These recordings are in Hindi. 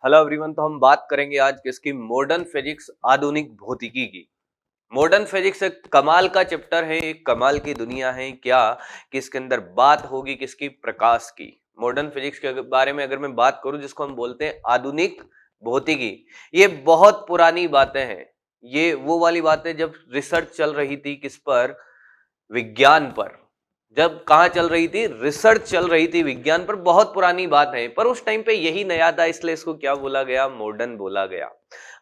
Hello everyone. तो हम बात करेंगे आज किसकी? मॉडर्न फिजिक्स, आधुनिक भौतिकी की। मॉडर्न फिजिक्स एक कमाल का चैप्टर है, एक कमाल की दुनिया है क्या कि इसके अंदर बात होगी किसकी? प्रकाश की। मॉडर्न फिजिक्स के बारे में अगर मैं बात करूं, जिसको हम बोलते हैं आधुनिक भौतिकी, ये बहुत पुरानी बातें हैं। ये वो वाली बातें जब रिसर्च चल रही थी किस पर? विज्ञान पर। जब कहाँ चल रही थी? रिसर्च चल रही थी विज्ञान पर। बहुत पुरानी बात है, पर उस टाइम पे यही नया था, इसलिए इसको क्या बोला गया? मॉडर्न बोला गया।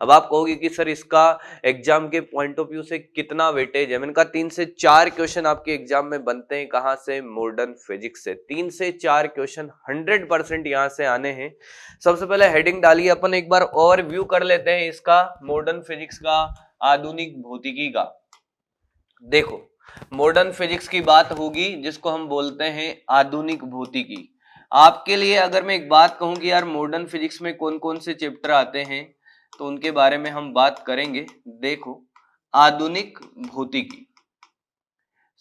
अब आप कहोगे कि सर इसका एग्जाम के पॉइंट ऑफ व्यू से कितना वेटेज है? मैंने कहा 3 से 4 क्वेश्चन आपके एग्जाम में बनते हैं। कहां से? मॉडर्न फिजिक्स से। 3 से 4 क्वेश्चन 100% यहां से आने हैं। सबसे पहले हेडिंग डालिए, अपन एक बार और व्यू कर लेते हैं इसका, मॉडर्न फिजिक्स का, आधुनिक भौतिकी का। देखो, मॉडर्न फिजिक्स की बात होगी, जिसको हम बोलते हैं आधुनिक भौतिकी। आपके लिए अगर मैं एक बात कहूं कि यार मॉडर्न फिजिक्स में कौन कौन से चैप्टर आते हैं, तो उनके बारे में हम बात करेंगे। देखो, आधुनिक भौतिकी,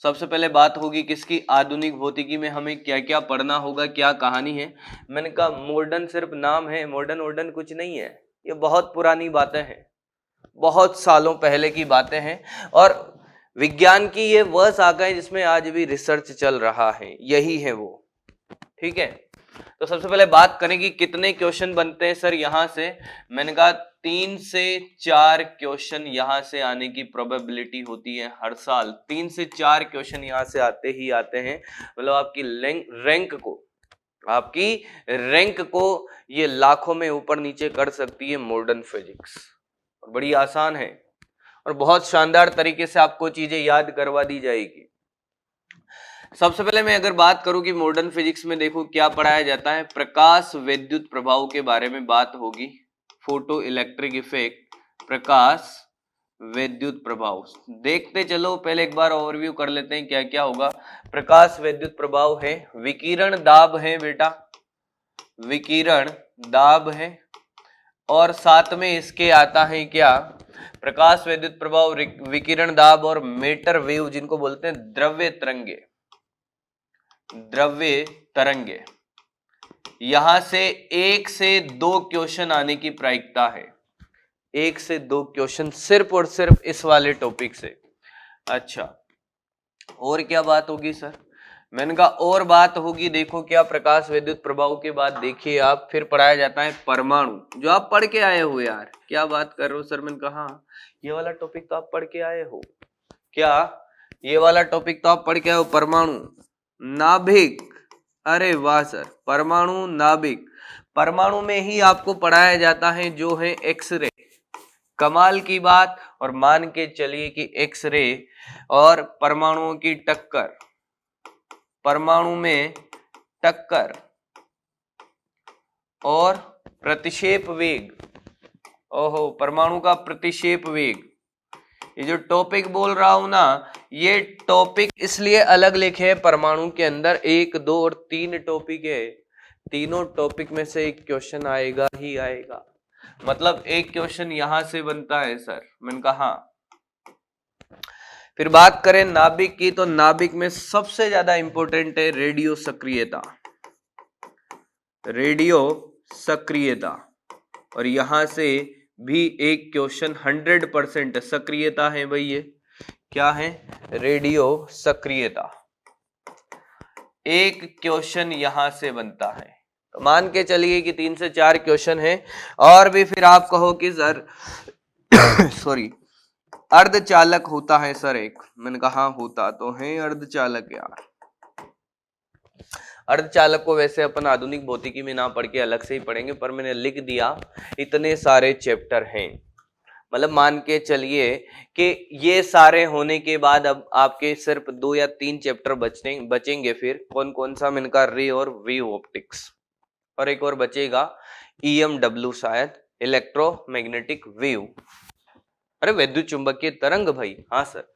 सबसे पहले बात होगी किसकी? आधुनिक भौतिकी में हमें क्या क्या पढ़ना होगा, क्या कहानी है। मैंने कहा मॉडर्न सिर्फ नाम है, मॉडर्न वॉडर्न कुछ नहीं है। ये बहुत पुरानी बातें हैं, बहुत सालों पहले की बातें हैं, और विज्ञान की ये वह शाखा है जिसमें आज भी रिसर्च चल रहा है। यही है वो, ठीक है। तो सबसे पहले बात करें कि कितने क्वेश्चन बनते हैं सर यहां से। मैंने कहा 3 से 4 क्वेश्चन यहां से आने की प्रोबेबिलिटी होती है हर साल। 3 से 4 क्वेश्चन यहां से आते ही आते हैं। मतलब आपकी रैंक को ये लाखों में ऊपर नीचे कर सकती है मॉडर्न फिजिक्स। और बड़ी आसान है और बहुत शानदार तरीके से आपको चीजें याद करवा दी जाएगी। सबसे पहले मैं अगर बात करूं कि मॉडर्न फिजिक्स में देखो क्या पढ़ाया जाता है, प्रकाश विद्युत प्रभाव के बारे में बात होगी। फोटो इलेक्ट्रिक इफेक्ट, प्रकाश विद्युत प्रभाव। देखते चलो, पहले एक बार ओवरव्यू कर लेते हैं क्या क्या होगा। प्रकाश विद्युत प्रभाव है, विकिरण दाब है बेटा, विकिरण दाब है, और साथ में इसके आता है क्या? प्रकाश विद्युत प्रभाव, विकिरण दाब और मेटर वेव, जिनको बोलते हैं द्रव्य तरंगे। द्रव्य तरंगे, यहां से 1 से 2 क्वेश्चन आने की प्रायिकता है। 1 से 2 क्वेश्चन सिर्फ और सिर्फ इस वाले टॉपिक से। अच्छा, और क्या बात होगी सर? मैंने कहा और बात होगी, देखो क्या, प्रकाश विद्युत प्रभाव के बाद देखिए आप, फिर पढ़ाया जाता है परमाणु, जो आप पढ़ के आए हो यार। क्या बात कर रहे हो सर? मैंने कहा ये वाला टॉपिक तो आप पढ़ के आए हो। क्या? ये वाला टॉपिक तो आप पढ़ के आए हो, परमाणु, नाभिक। अरे वाह सर, परमाणु, नाभिक। परमाणु में ही आपको पढ़ाया जाता है जो है एक्सरे। कमाल की बात। और मान के चलिए कि एक्सरे और परमाणुओं की टक्कर, परमाणु में टक्कर और प्रतिक्षेप वेग। ओहो, परमाणु का प्रतिक्षेप वेग, ये जो टॉपिक बोल रहा हूं ना, ये टॉपिक इसलिए अलग लिखे हैं परमाणु के अंदर। 1, 2 और 3 टॉपिक है। तीनों टॉपिक में से एक क्वेश्चन आएगा ही आएगा। मतलब एक क्वेश्चन यहां से बनता है सर। मैंने कहा फिर बात करें नाभिक की, तो नाभिक में सबसे ज्यादा इंपॉर्टेंट है रेडियो सक्रियता। रेडियो सक्रियता, और यहां से भी एक क्वेश्चन 100% सक्रियता है भाई। ये क्या है? रेडियो सक्रियता। एक क्वेश्चन यहां से बनता है। तो मान के चलिए कि 3 से 4 क्वेश्चन है। और भी फिर आप कहो कि सर सॉरी, अर्धचालक होता है सर एक। मैंने कहा होता तो है अर्धचालक यार। अर्धचालक को वैसे अपन आधुनिक भौतिकी में ना पढ़ के अलग से ही पढ़ेंगे, पर मैंने लिख दिया, इतने सारे चैप्टर हैं। मतलब मान के चलिए कि ये सारे होने के बाद अब आपके सिर्फ 2 या 3 चैप्टर बचेंगे। फिर कौन कौन सा? मैंने कहा रे और वेव ऑप्टिक्स, और एक और बचेगा EMW, शायद इलेक्ट्रोमैग्नेटिक वेव। अरे विद्युत चुंबकीय तरंग भाई, हाँ सर।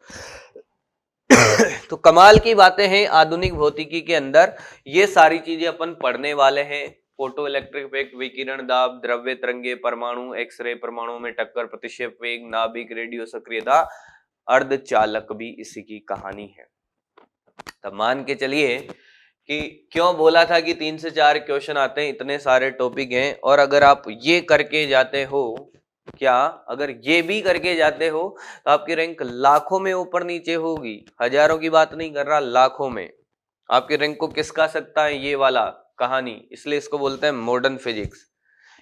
तो कमाल की बातें हैं आधुनिक भौतिकी के अंदर। ये सारी चीजें अपन पढ़ने वाले हैं। फोटो इलेक्ट्रिक इफेक्ट, विकिरण दाब, द्रव्य तरंगे, परमाणु, एक्सरे, परमाणु में टक्कर, प्रतिक्षेप वेग, नाभिक, रेडियो सक्रियता, अर्धचालक भी इसी की कहानी है। तब मान के चलिए कि क्यों बोला था कि 3 से 4 क्वेश्चन आते हैं, इतने सारे टॉपिक हैं, और अगर आप ये करके जाते हो, क्या अगर ये भी करके जाते हो तो आपकी रैंक लाखों में ऊपर नीचे होगी, हजारों की बात नहीं कर रहा, लाखों में आपकी रैंक को किसका सकता है ये वाला कहानी। इसलिए इसको बोलते हैं मॉडर्न फिजिक्स।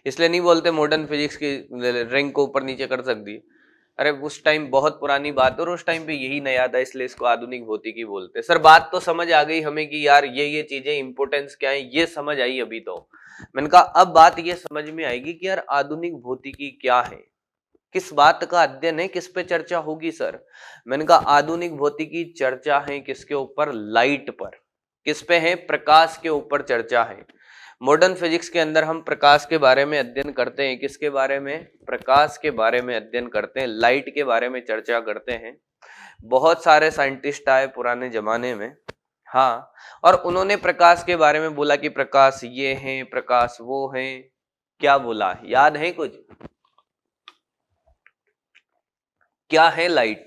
इसलिए नहीं बोलते मॉडर्न फिजिक्स की रैंक को ऊपर नीचे कर सकती है, अरे उस टाइम बहुत पुरानी बात है और उस टाइम पे यही नया था, इसलिए इसको आधुनिक भौतिकी बोलते हैं। सर बात तो समझ आ गई हमें कि यार ये चीजें इंपोर्टेंस क्या है, ये समझ आई अभी तो। मैंने कहा अब बात ये समझ में आएगी कि यार आधुनिक भौतिकी क्या है, किस बात का अध्ययन है, किस पे चर्चा होगी सर। मैंने कहा आधुनिक भौतिकी चर्चा है किसके ऊपर, लाइट पर। किस पे है, प्रकाश के ऊपर चर्चा है। मॉडर्न फिजिक्स के अंदर हम प्रकाश के बारे में अध्ययन करते हैं, किसके बारे में, प्रकाश के बारे में अध्ययन करते हैं, लाइट के बारे में चर्चा करते हैं। बहुत सारे साइंटिस्ट आए पुराने जमाने में, हाँ, और उन्होंने प्रकाश के बारे में बोला कि प्रकाश ये है, प्रकाश वो है। क्या बोला, याद है कुछ, क्या है लाइट?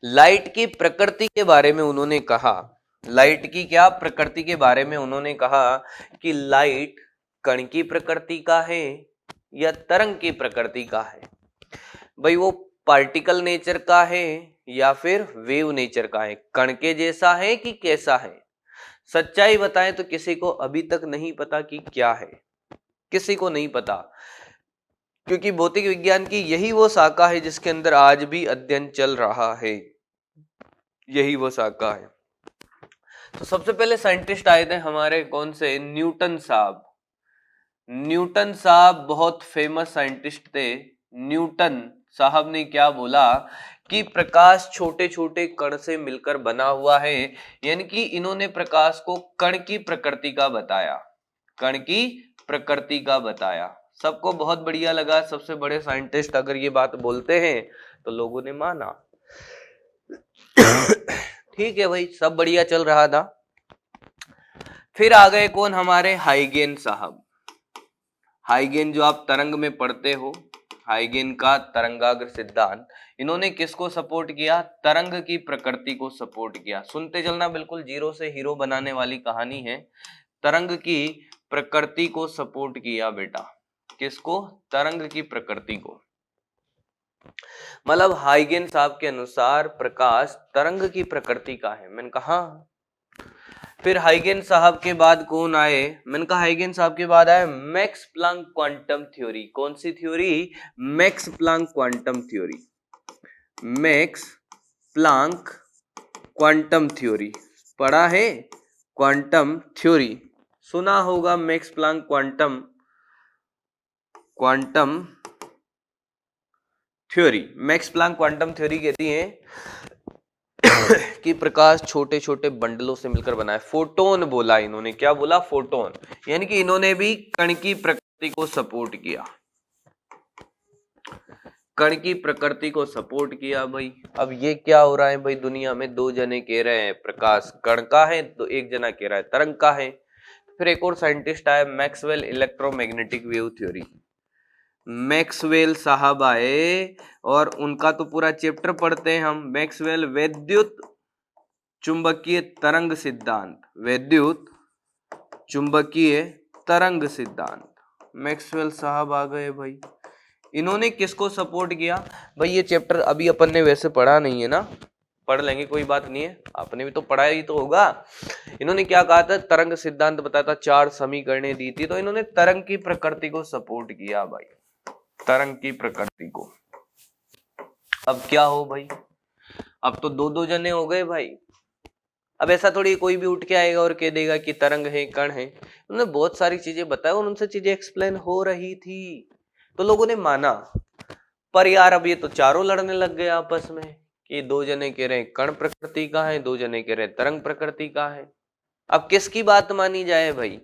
लाइट की प्रकृति के बारे में उन्होंने कहा, लाइट की क्या प्रकृति के बारे में उन्होंने कहा कि लाइट कण की प्रकृति का है या तरंग की प्रकृति का है। भाई वो पार्टिकल नेचर का है या फिर वेव नेचर का है, कण के जैसा है कि कैसा है। सच्चाई बताएं तो किसी को अभी तक नहीं पता कि क्या है, किसी को नहीं पता, क्योंकि भौतिक विज्ञान की यही वो शाखा है जिसके अंदर आज भी अध्ययन चल रहा है, यही वो शाखा है। तो सबसे पहले साइंटिस्ट आए थे हमारे, कौन से, न्यूटन साहब। न्यूटन साहब बहुत फेमस साइंटिस्ट थे। न्यूटन साहब ने क्या बोला कि प्रकाश छोटे छोटे कण से मिलकर बना हुआ है, यानी कि इन्होंने प्रकाश को कण की प्रकृति का बताया, कण की प्रकृति का बताया। सबको बहुत बढ़िया लगा, सबसे बड़े साइंटिस्ट अगर ये बात बोलते हैं तो लोगों ने माना। ठीक है भाई, सब बढ़िया चल रहा था। फिर आ गए कौन, हमारे हाइगेन साहब। हाइगेन जो आप तरंग में पढ़ते हो, हाइगेन का तरंगाग्र सिद्धांत, इन्होंने किसको सपोर्ट किया, तरंग की प्रकृति को सपोर्ट किया। सुनते चलना, बिल्कुल जीरो से हीरो बनाने वाली कहानी है। तरंग की प्रकृति को सपोर्ट किया बेटा, किसको, तरंग की प्रकृति को। मतलब हाइगेन साहब के अनुसार प्रकाश तरंग की प्रकृति का है। मैंने कहा फिर हाइगेन साहब के बाद कौन आए, मैंने कहा हाइगेन साहब के बाद आए मैक्स प्लांक क्वांटम थ्योरी। कौन सी theory, Max Planck quantum theory. Max Planck quantum theory पढ़ा है, क्वांटम थ्योरी सुना होगा, Max Planck quantum theory. Max Planck quantum theory कहती है कि प्रकाश छोटे छोटे बंडलों से मिलकर बना है। फोटोन बोला इन्होंने, क्या बोला, फोटोन, यानी कि इन्होंने भी कण की प्रकृति को सपोर्ट किया, कण की प्रकृति को सपोर्ट किया। भाई अब ये क्या हो रहा है भाई, दुनिया में दो जने कह रहे हैं प्रकाश कण का है, तो एक जना कह रहा है तरंग का है। फिर एक और साइंटिस्ट आया, Maxwell electromagnetic wave theory. Maxwell साहब आए और उनका तो पूरा चैप्टर पढ़ते हैं हम, मैक्सवेल वैद्युत चुंबकीय तरंग सिद्धांत, वैद्युत चुंबकीय तरंग सिद्धांत। मैक्सवेल साहब आ गए भाई, इन्होंने किसको सपोर्ट किया। भाई ये चैप्टर अभी अपन ने वैसे पढ़ा नहीं है ना, पढ़ लेंगे कोई बात नहीं है, आपने भी तो पढ़ा ही तो होगा। इन्होंने क्या कहा था, तरंग सिद्धांत बताया था, 4 समीकरणें दी थी, तो इन्होंने तरंग की प्रकृति को सपोर्ट किया भाई, तरंग की प्रकृति को। अब क्या हो भाई, अब तो दो दो जने हो गए भाई। अब ऐसा थोड़ी कोई भी उठ के आएगा और कह देगा कि तरंग है, कण है। उन्होंने बहुत सारी चीजें बताई और उनसे चीजें एक्सप्लेन हो रही थी, तो लोगों ने माना। पर यार अब ये तो चारों लड़ने लग गए आपस में कि दो जने कह रहे हैं कण प्रकृति का है, दो जने कह रहे हैं तरंग प्रकृति का है। अब किसकी बात मानी जाए भाई?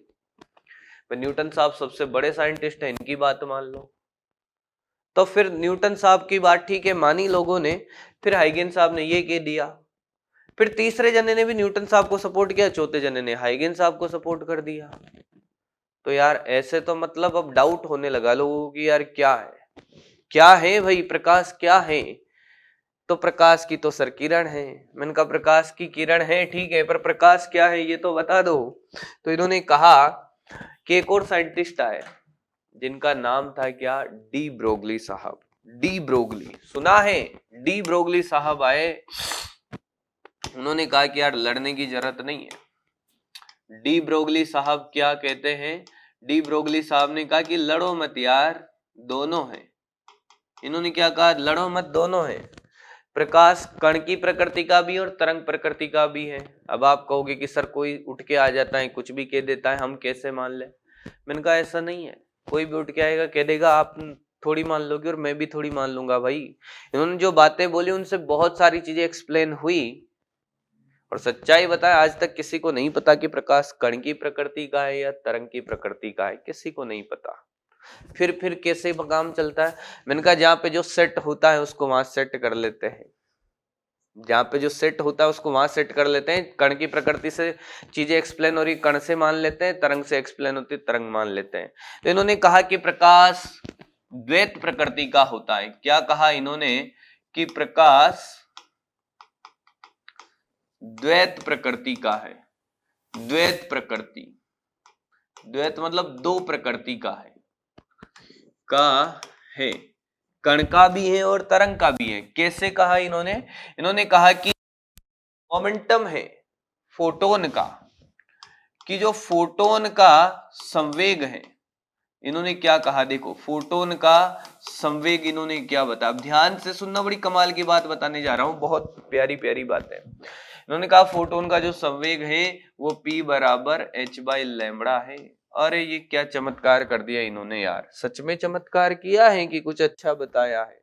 न्यूटन साहब सबसे बड़े साइंटिस्ट हैं, इनकी बात मान लो। तो फिर न्यूटन साहब की बात ठीक है, मानी लोगों ने। फिर हाइगेन साहब ने ये कह दिया, फिर तीसरे जने ने भी न्यूटन साहब को सपोर्ट किया, चौथे जने ने हाइगेन साहब को सपोर्ट कर दिया। तो यार ऐसे तो मतलब अब डाउट होने लगा लोगों की, यार क्या है, क्या है भाई, प्रकाश क्या है। तो प्रकाश की तो सर किरण है। मैंने कहा प्रकाश की किरण है, ठीक है, पर प्रकाश क्या है ये तो बता दो। तो इन्होंने कहा कि एक और साइंटिस्ट आए जिनका नाम था क्या, डी ब्रोगली साहब। डी ब्रोगली सुना है? डी ब्रोगली साहब आए, उन्होंने कहा कि यार लड़ने की जरूरत नहीं है। डी ब्रोगली साहब क्या कहते हैं? डी ब्रोगली साहब ने कहा कि लड़ो मत यार, दोनों है। इन्होंने क्या कहा? लड़ो मत, दोनों है। प्रकाश कण की प्रकृति का भी और तरंग प्रकृति का भी है। अब आप कहोगे कि सर कोई उठ के आ जाता है कुछ भी कह देता है, हम कैसे मान ले? मैंने कहा ऐसा नहीं है, कोई भी उठ के आएगा कह देगा, आप थोड़ी मान लोगे और मैं भी थोड़ी मान लूंगा भाई। इन्होंने जो बातें बोली उनसे बहुत सारी चीजें एक्सप्लेन हुई, और सच्चाई बताया आज तक किसी को नहीं पता कि प्रकाश कण की प्रकृति का है या तरंग की प्रकृति का है, किसी को नहीं पता। फिर कैसे काम चलता है? मैंने कहा जहाँ पे जो सेट होता है उसको वहां सेट कर लेते हैं, जहाँ पे जो सेट होता है उसको वहां सेट कर लेते हैं। कण की प्रकृति से चीजें एक्सप्लेन हो रही कण से मान लेते हैं, तरंग से एक्सप्लेन होती तरंग मान लेते हैं। तो इन्होंने कहा कि प्रकाश द्वैत प्रकृति का होता है। क्या कहा इन्होंने? कि प्रकाश द्वैत प्रकृति का है। द्वैत प्रकृति, द्वैत मतलब दो प्रकृति का है, कण का भी है और तरंग का भी है। कैसे कहा इन्होंने? इन्होंने कहा कि मोमेंटम है फोटोन का, कि जो फोटोन का संवेग है, इन्होंने क्या कहा देखो, फोटोन का संवेग इन्होंने क्या बताया। ध्यान से सुनना, बड़ी कमाल की बात बताने जा रहा हूं, बहुत प्यारी प्यारी बात है। इन्होंने कहा फोटोन का जो संवेग है वो P बराबर h/λ है। अरे ये क्या चमत्कार कर दिया इन्होंने यार, सच में चमत्कार किया है कि कुछ अच्छा बताया है।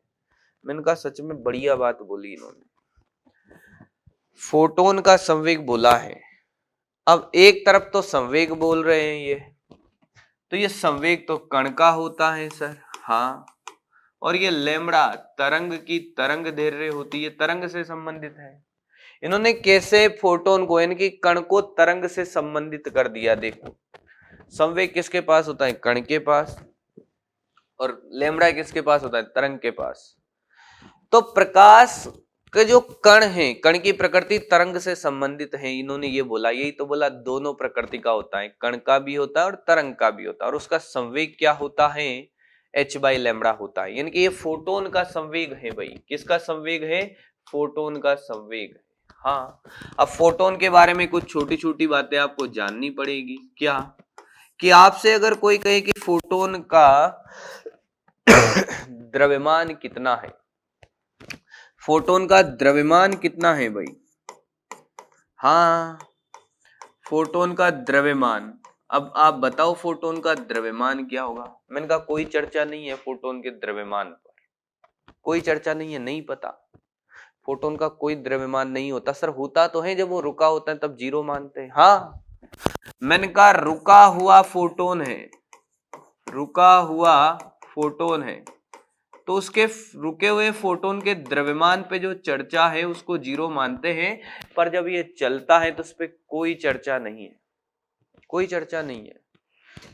मैंने कहा सच में बढ़िया बात बोली इन्होंने, फोटोन का संवेग बोला है। अब एक तरफ तो संवेग बोल रहे हैं ये, तो ये संवेग तो कण का होता है सर, हाँ, और ये लैम्बडा तरंग की तरंग दैर्घ्य होती है, तरंग से संबंधित है। इन्होंने कैसे फोटोन को यानी कि कण को तरंग से संबंधित कर दिया। देखो संवेग किसके पास होता है? कण के पास, और लैम्बडा किसके पास होता है? तरंग के पास। तो प्रकाश के जो कण है, कण की प्रकृति तरंग से संबंधित है, इन्होंने ये बोला, यही तो बोला दोनों प्रकृति का होता है, कण का भी होता है और तरंग का भी होता है, और उसका संवेग क्या होता है? h/λ होता है। यानी कि ये फोटोन का संवेग है भाई। किसका संवेग है? फोटोन का संवेग है। हाँ, अब फोटोन के बारे में कुछ छोटी छोटी बातें आपको जाननी पड़ेगी। क्या? कि आपसे अगर कोई कहे कि फोटोन का द्रव्यमान कितना है, फोटोन का द्रव्यमान कितना है भाई? हाँ, फोटोन का द्रव्यमान। अब आप बताओ फोटोन का द्रव्यमान क्या होगा? मैंने कहा कोई चर्चा नहीं है फोटोन के द्रव्यमान पर, कोई चर्चा नहीं है, नहीं पता। फोटोन का कोई द्रव्यमान नहीं होता। सर होता तो है, जब वो रुका होता है तब जीरो मानते हैं। हाँ, मैंने कहा रुका हुआ फोटोन है, रुका हुआ फोटोन है, तो उसके रुके हुए फोटोन के द्रव्यमान पे जो चर्चा है उसको जीरो मानते हैं, पर जब ये चलता है तो उस पर कोई चर्चा नहीं है, कोई चर्चा नहीं है।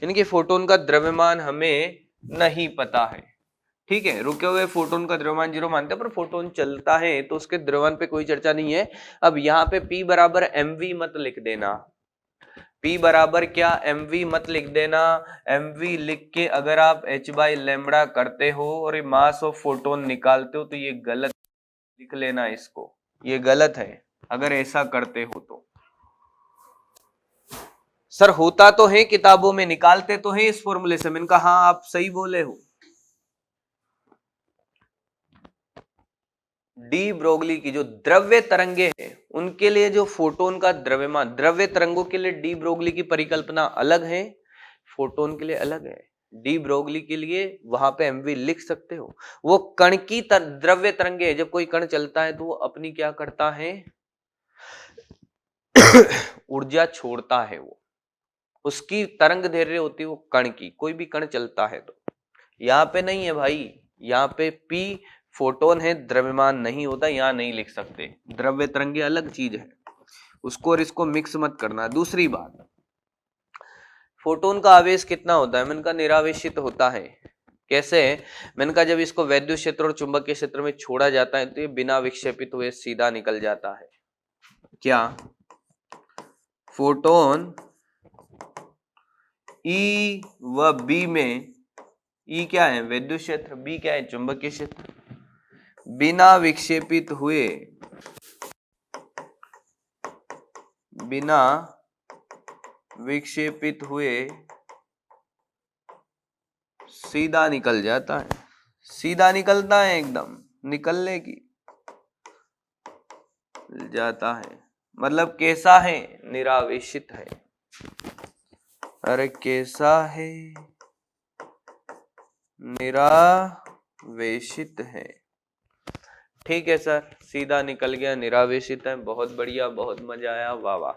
यानी कि फोटोन का द्रव्यमान हमें नहीं पता है, ठीक है। रुके हुए फोटोन का द्रव्यमान जीरो मानते हैं, पर फोटोन चलता है तो उसके द्रव्यमान पे कोई चर्चा नहीं है। अब यहाँ पे P बराबर mv मत लिख देना, P बराबर क्या? mv मत लिख देना। mv लिख के अगर आप h/λ करते हो और ये मास ऑफ फोटोन निकालते हो तो ये गलत लिख लेना, इसको, ये गलत है अगर ऐसा करते हो तो। सर होता तो है किताबों में, निकालते तो है इस फॉर्मूले से। मैंने कहा हाँ आप सही बोले हो। डी ब्रोगली की जो द्रव्य तरंगे हैं उनके लिए जो फोटोन का द्रव्यमान, द्रव्य तरंगों के लिए डी ब्रोगली की परिकल्पना अलग है, फोटोन के लिए अलग है। डी ब्रोगली के लिए वहां पे mv लिख सकते हो। वो कण की द्रव्य तरंगे है, जब कोई कण चलता है तो वो अपनी क्या करता है? ऊर्जा छोड़ता है, वो उसकी तरंग दैर्घ्य होती है वो कण की, कोई भी कण चलता है तो। यहाँ पे नहीं है भाई, यहाँ पे P फोटोन है, द्रव्यमान नहीं होता, यहाँ नहीं लिख सकते। द्रव्य तरंगे अलग चीज है, उसको और इसको मिक्स मत करना। दूसरी बात, फोटोन का आवेश कितना होता है? मैंने कहा निरावेशित होता है। कैसे? मैंने कहा जब इसको वैद्युत क्षेत्र और चुंबकीय क्षेत्र में छोड़ा जाता है तो ये बिना विक्षेपित हुए सीधा निकल जाता है। क्या? फोटोन ई व बी में, ई क्या है? वैद्युत क्षेत्र, बी क्या है? चुंबकीय क्षेत्र। बिना विक्षेपित हुए, बिना विक्षेपित हुए सीधा निकल जाता है, सीधा निकलता है, एकदम निकलने की जाता है। मतलब कैसा है? निरावेशित है। अरे कैसा है? निरावेशित है। ठीक है सर, सीधा निकल गया, निरावेशित है, बहुत बढ़िया, बहुत मजा आया, वाह वाह।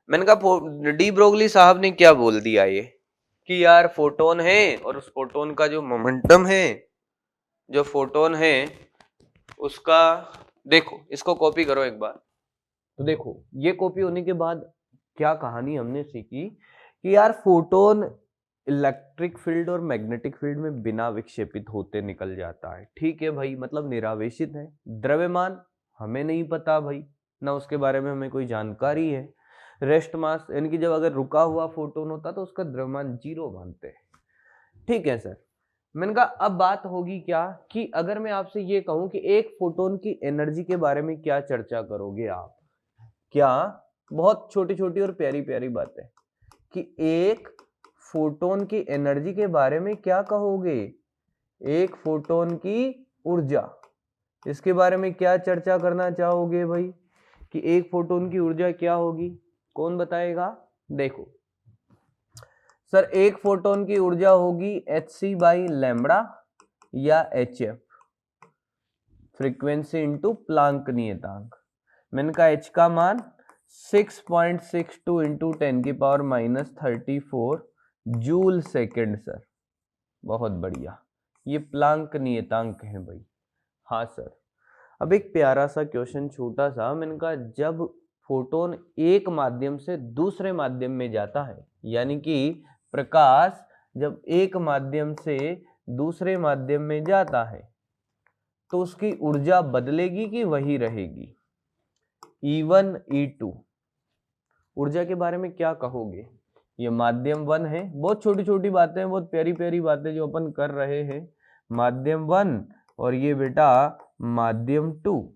मैंने कहा डी ब्रोगली साहब ने क्या बोल दिया ये कि यार फोटोन है और उस फोटोन का जो मोमेंटम है, जो फोटोन है उसका, देखो इसको कॉपी करो एक बार। तो देखो ये कॉपी होने के बाद क्या कहानी हमने सीखी कि यार फोटोन इलेक्ट्रिक फील्ड और मैग्नेटिक फील्ड में बिना विक्षेपित होते निकल जाता है। ठीक है भाई, मतलब निरावेशित है। द्रव्यमान हमें नहीं पता भाई, ना उसके बारे में हमें कोई जानकारी है। रेस्ट मास यानी कि जब अगर रुका हुआ फोटोन होता तो उसका द्रव्यमान 0 मानते हैं। ठीक है सर, मैंने कहा अब बात होगी क्या कि अगर मैं आपसे ये कहूं कि एक फोटोन की एनर्जी के बारे में क्या चर्चा करोगे आप? क्या? बहुत छोटी छोटी और प्यारी प्यारी बातें कि एक फोटोन की एनर्जी के बारे में क्या कहोगे? एक फोटोन की ऊर्जा, इसके बारे में क्या चर्चा करना चाहोगे भाई कि एक फोटोन की ऊर्जा क्या होगी? कौन बताएगा? देखो सर, एक फोटोन की ऊर्जा होगी hc/लैम्ब्डा या hf, फ्रीक्वेंसी इंटू प्लांक नियतांक। मैंने कहा h का मान 6.62 इंटू 10⁻⁻34 जूल सेकेंड सर, बहुत बढ़िया, ये प्लांक नियतांक है भाई। हाँ सर, अब एक प्यारा सा क्वेश्चन छोटा सा, मैंने कहा जब फोटोन एक माध्यम से दूसरे माध्यम में जाता है, यानी कि प्रकाश जब एक माध्यम से दूसरे माध्यम में जाता है तो उसकी ऊर्जा बदलेगी कि वही रहेगी? E1 E2 ऊर्जा के बारे में क्या कहोगे? ये माध्यम 1 है, बहुत छोटी छोटी बातें, बहुत प्यारी प्यारी बातें जो अपन कर रहे हैं। माध्यम 1 और ये बेटा माध्यम 2,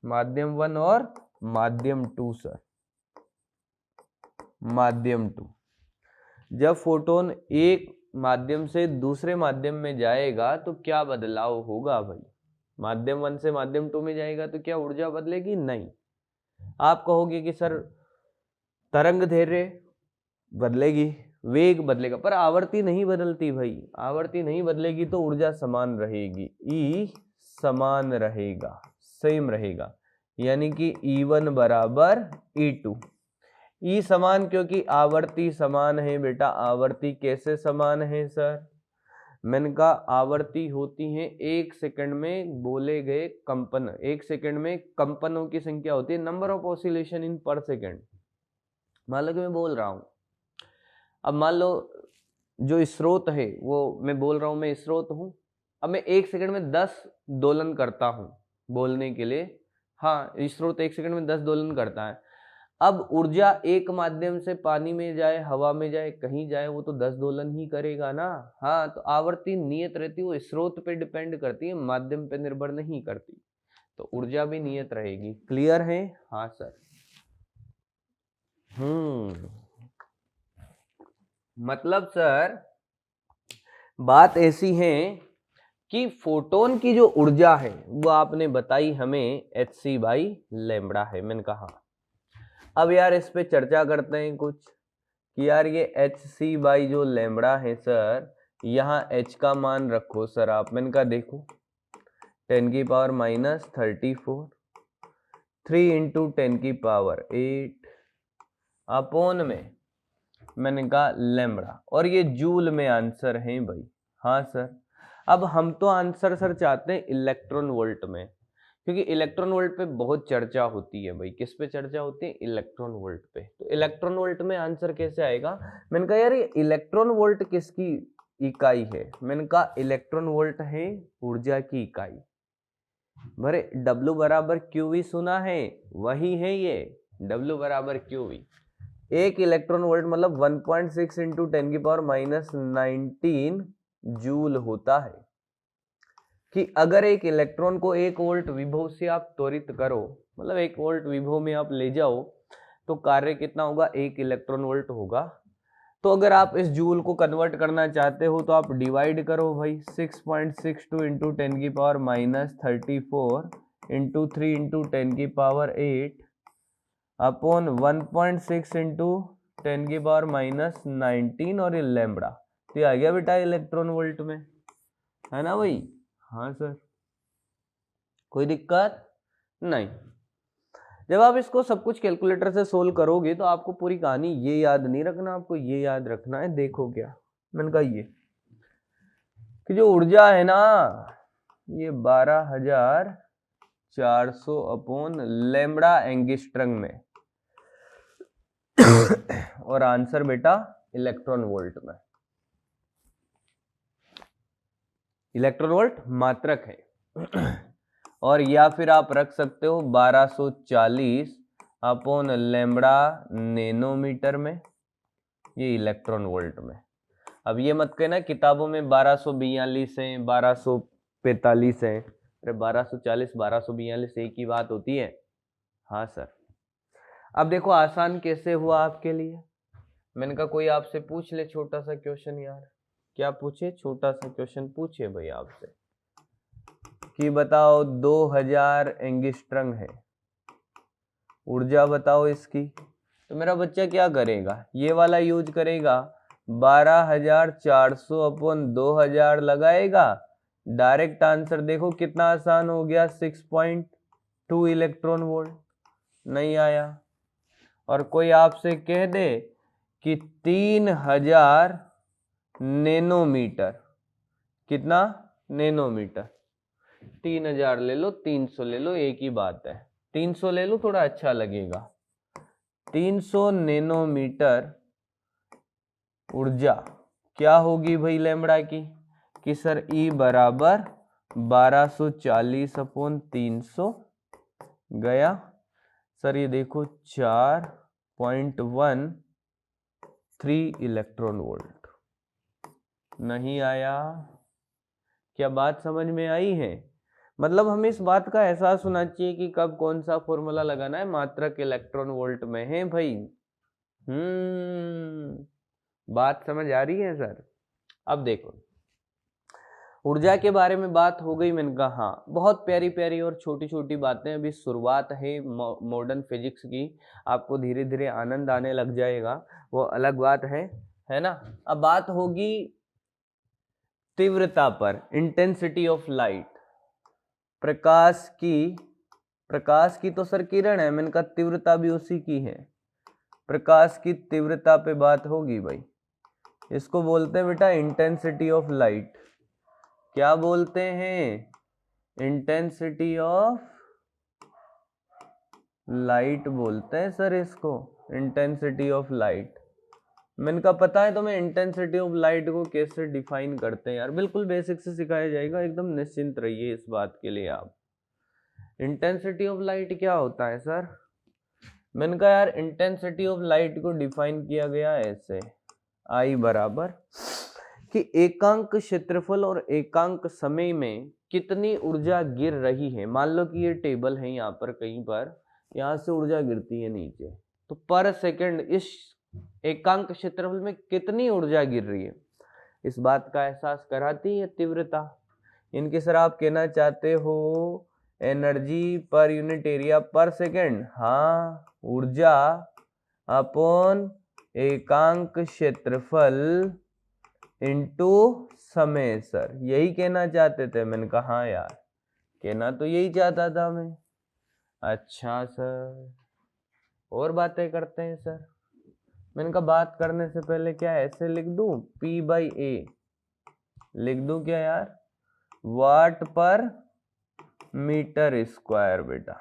माध्यम 1 और माध्यम 2 सर, माध्यम 2। जब फोटोन एक माध्यम से दूसरे माध्यम में जाएगा तो क्या बदलाव होगा भाई? माध्यम 1 से माध्यम 2 में जाएगा तो क्या ऊर्जा बदलेगी? नहीं। आप कहोगे कि सर तरंग दैर्घ्य बदलेगी, वेग बदलेगा, पर आवर्ती नहीं बदलती भाई, आवर्ती नहीं बदलेगी तो ऊर्जा समान रहेगी, ई समान रहेगा, सेम रहेगा, यानी कि E1 बराबर E2। ई समान क्योंकि आवर्ती समान है बेटा। आवर्ती कैसे समान है सर? मैंने कहा आवर्ती होती है एक सेकंड में बोले गए कंपन, एक सेकंड में कंपनों की संख्या होती है, नंबर ऑफ ऑसिलेशन इन पर सेकंड। मान लो कि मैं बोल रहा हूं, अब मान लो जो स्रोत है वो, मैं बोल रहा हूं मैं स्रोत हूं, अब मैं एक सेकंड में 10 दोलन करता हूं बोलने के लिए। हाँ, स्रोत एक सेकंड में 10 दोलन करता है। अब ऊर्जा एक माध्यम से पानी में जाए, हवा में जाए, कहीं जाए, वो तो 10 दोलन ही करेगा ना। हाँ, तो आवर्ती नियत रहती है, वो स्रोत पे डिपेंड करती है, माध्यम पे निर्भर नहीं करती, तो ऊर्जा भी नियत रहेगी। क्लियर है? हाँ सर। मतलब सर बात ऐसी है कि फोटोन की जो ऊर्जा है वो आपने बताई हमें hc/लैम्ब्डा है। मैंने कहा अब यार इस पे चर्चा करते हैं कुछ कि यार ये hc/ जो लैम्ब्डा है सर, यहाँ h का मान रखो सर आप। मैंने कहा देखो 10⁻⁻34 3 इंटू 10⁸ अपॉन में मैंने कहा लैम्ब्डा, और ये जूल में आंसर है भाई। हाँ सर, अब हम तो आंसर सर चाहते हैं इलेक्ट्रॉन वोल्ट में, क्योंकि इलेक्ट्रॉन वोल्ट पे बहुत चर्चा होती है भाई। किस पे चर्चा होती है? इलेक्ट्रॉन वोल्ट पे। तो इलेक्ट्रॉन वोल्ट में आंसर कैसे आएगा? मैंने कहा यार ये इलेक्ट्रॉन वोल्ट किसकी इकाई है? मैंने कहा इलेक्ट्रॉन वोल्ट है ऊर्जा की इकाई। भरे W बराबर QV सुना है, वही है ये W बराबर QV। एक इलेक्ट्रॉन वोल्ट मतलब 1.6 इंटू 10 की पावर माइनस 19 जूल होता है। कि अगर एक इलेक्ट्रॉन को 1 वोल्ट विभव से आप त्वरित करो, मतलब 1 वोल्ट विभव में आप ले जाओ, तो कार्य कितना होगा? 1 इलेक्ट्रॉन वोल्ट होगा। तो अगर आप इस जूल को कन्वर्ट करना चाहते हो तो आप डिवाइड करो भाई, 6.62 इंटू 10 की पावर माइनस 34 इंटू 3 इंटू 10 की पावर 8 अपॉन 1.6 इंटू 10 की पावर माइनस 19 और ये लैम्बडा। तो ये आ गया बेटा इलेक्ट्रॉन वोल्ट में, है ना भाई? हाँ सर, कोई दिक्कत नहीं। जब आप इसको सब कुछ कैलकुलेटर से सोल्व करोगे तो आपको पूरी कहानी ये याद नहीं रखना, आपको ये याद रखना है। देखो क्या मैंने कहा, ये कि जो ऊर्जा है ना ये 12,400 अपॉन लैम्बडा एंगस्ट्रम में और आंसर बेटा इलेक्ट्रॉन वोल्ट में। इलेक्ट्रॉन वोल्ट मात्रक है और या फिर आप रख सकते हो 1240 अपॉन लैम्बडा नैनोमीटर में, ये इलेक्ट्रॉन वोल्ट में। अब ये मत कहना किताबों में 1242 है 1245 है, अरे 1240 1242 एक ही बात होती है। हाँ सर। अब देखो आसान कैसे हुआ आपके लिए। मैंने कहा कोई आपसे पूछ ले छोटा सा क्वेश्चन यार। क्या पूछे? छोटा सा क्वेश्चन पूछे भाई आपसे कि बताओ 2000 एंगस्ट्रम है, ऊर्जा बताओ इसकी। तो मेरा बच्चा क्या करेगा? ये वाला यूज करेगा, 12,400 अपॉन 2000 लगाएगा। डायरेक्ट आंसर देखो कितना आसान हो गया, 6.2 इलेक्ट्रॉन वोल्ट। नहीं आया। और कोई आपसे कह दे कि 3000 नैनोमीटर, कितना? नैनोमीटर। 3000 ले लो 300 ले लो, एक ही बात है। 300 ले लो थोड़ा अच्छा लगेगा। 300 नैनोमीटर ऊर्जा क्या होगी भाई लैम्बडा की? कि सर E बराबर 1240 अपॉन 300 गया। सर ये देखो 4.13 इलेक्ट्रॉन वोल्ट। नहीं आया। क्या बात समझ में आई है? मतलब हमें इस बात का एहसास होना चाहिए कि कब कौन सा फॉर्मूला लगाना है। मात्रक इलेक्ट्रॉन वोल्ट में है भाई। बात समझ आ रही है सर? अब देखो ऊर्जा के बारे में बात हो गई। मैंने कहा हाँ, बहुत प्यारी प्यारी और छोटी छोटी बातें, अभी शुरुआत है मॉडर्न फिजिक्स की। आपको धीरे धीरे आनंद आने लग जाएगा, वो अलग बात है ना? अब बात होगी तीव्रता पर, इंटेंसिटी ऑफ लाइट। प्रकाश की तो सर किरण है, मैंने कहा तीव्रता भी उसी की है। प्रकाश की तीव्रता पे बात होगी भाई। इसको बोलते हैं बेटा इंटेंसिटी ऑफ लाइट। क्या बोलते हैं? इंटेंसिटी ऑफ लाइट बोलते हैं सर इसको, इंटेंसिटी ऑफ लाइट। मैंने कहा पता है तुम्हें इंटेंसिटी ऑफ लाइट को कैसे डिफाइन करते हैं यार? बिल्कुल बेसिक से सिखाया जाएगा, एकदम निश्चिंत रहिए इस बात के लिए आप। इंटेंसिटी ऑफ लाइट क्या होता है सर? मैंने कहा यार इंटेंसिटी ऑफ लाइट को डिफाइन किया गया ऐसे, I बराबर कि एकांक क्षेत्रफल और एकांक समय में कितनी ऊर्जा गिर रही है। मान लो कि ये टेबल है, यहाँ पर कहीं पर यहाँ से ऊर्जा गिरती है नीचे, तो पर सेकंड इस एकांक क्षेत्रफल में कितनी ऊर्जा गिर रही है, इस बात का एहसास कराती है तीव्रता। इनके सर आप कहना चाहते हो एनर्जी पर यूनिट एरिया पर सेकंड? हाँ, ऊर्जा अपॉन एकांक क्षेत्रफल इनटू समय। सर यही कहना चाहते थे? मैंने कहा हाँ यार, कहना तो यही चाहता था मैं। अच्छा सर, और बातें करते हैं सर। मैंने कहा बात करने से पहले क्या ऐसे लिख दूं, P/A लिख दूं क्या यार? वाट पर मीटर स्क्वायर बेटा।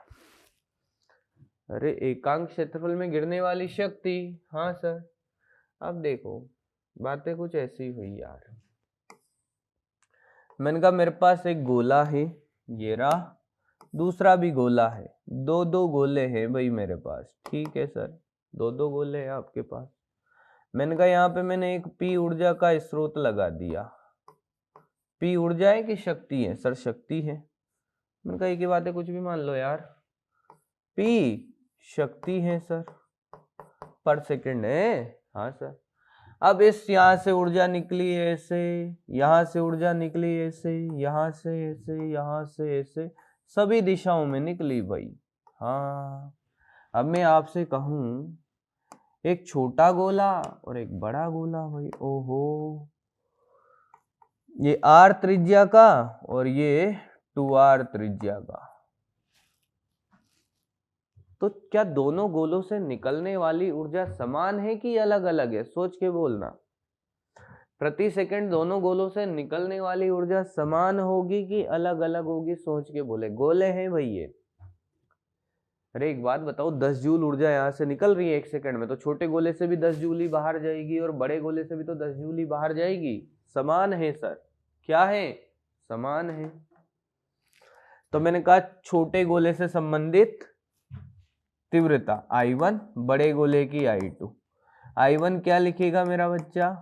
अरे एकांक क्षेत्रफल में गिरने वाली शक्ति। हाँ सर। अब देखो बातें कुछ ऐसी हुई यार। मैंने कहा मेरे पास एक गोला है, ये रहा, दूसरा भी गोला है, दो दो गोले हैं भाई मेरे पास। ठीक है सर, दो दो गोले हैं आपके पास। मैंने कहा यहाँ पे मैंने एक पी ऊर्जा का स्रोत लगा दिया। पी ऊर्जा है कि शक्ति है? सर शक्ति है। मैंने कहा एक ही बात है, कुछ भी मान लो यार। पी शक्ति है सर, पर सेकंड है। हाँ सर। अब इस यहाँ से ऊर्जा निकली ऐसे, यहाँ से ऊर्जा निकली ऐसे, यहाँ से ऐसे, यहाँ से ऐसे, सभी दिशाओं में निकली भाई। हाँ, अब मैं आपसे कहूं एक छोटा गोला और एक बड़ा गोला भाई। ओहो, ये आर त्रिज्या का और ये 2r त्रिज्या का। तो क्या दोनों गोलों से निकलने वाली ऊर्जा समान है कि अलग अलग है? सोच के बोलना। प्रति सेकंड दोनों गोलों से निकलने वाली ऊर्जा समान होगी कि अलग अलग होगी? सोच के बोले। गोले हैं भाई ये। अरे एक बात बताओ, 10 जूल ऊर्जा यहाँ से निकल रही है 1 सेकंड में, तो छोटे गोले से भी 10 जूल ही बाहर जाएगी और बड़े गोले से भी तो 10 जूल ही बाहर जाएगी। समान है सर। क्या है? समान है। तो मैंने कहा छोटे गोले से संबंधित तीव्रता I1, बड़े गोले की I2। I1 क्या लिखेगा मेरा बच्चा?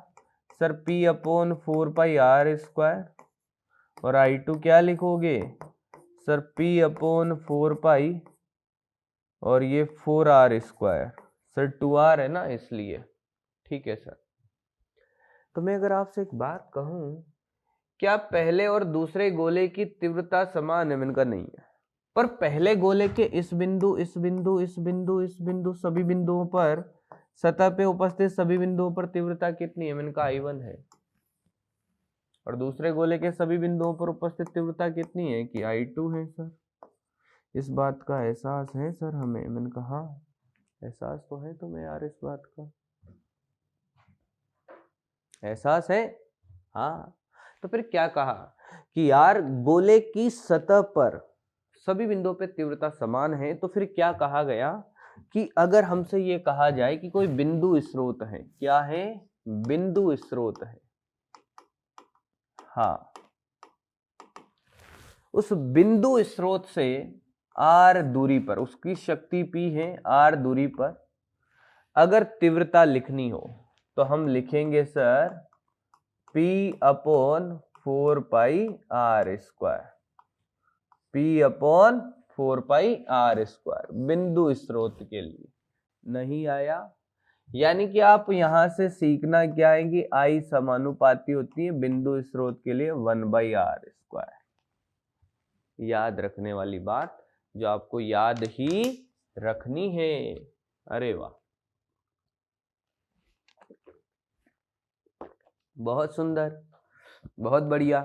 Sir P/4πr²। और I2 क्या लिखोगे? सर P/4π और ये 4r²। सर 2r है ना, इसलिए। ठीक है सर। तो मैं अगर आपसे एक बात कहूं, क्या पहले और दूसरे गोले की तीव्रता समान है? मैंने कहा नहीं है। पर पहले गोले के इस बिंदु, इस बिंदु, इस बिंदु, इस बिंदु, सभी बिंदुओं पर, सतह पे उपस्थित सभी बिंदुओं पर तीव्रता कितनी है? मैंने कहा I1 है। और दूसरे गोले के सभी बिंदुओं पर उपस्थित तीव्रता कितनी है? कि I2 है सर। इस बात का एहसास है सर हमें? मैंने कहा हाँ, एहसास तो है तुम्हें यार, इस बात का एहसास है। हाँ, तो फिर क्या कहा कि यार गोले की सतह पर सभी बिंदुओं पे तीव्रता समान है। तो फिर क्या कहा गया कि अगर हमसे ये कहा जाए कि कोई बिंदु स्रोत है, क्या है? बिंदु स्रोत है। हाँ, उस बिंदु स्रोत से r दूरी पर, उसकी शक्ति P है, r दूरी पर अगर तीव्रता लिखनी हो तो हम लिखेंगे सर P/4πr²। P/4πr², बिंदु स्रोत के लिए। नहीं आया? यानी कि आप यहां से सीखना क्या है कि I समानुपाती होती है बिंदु स्रोत के लिए 1/r²। याद रखने वाली बात, जो आपको याद ही रखनी है। अरे वाह, बहुत सुंदर, बहुत बढ़िया।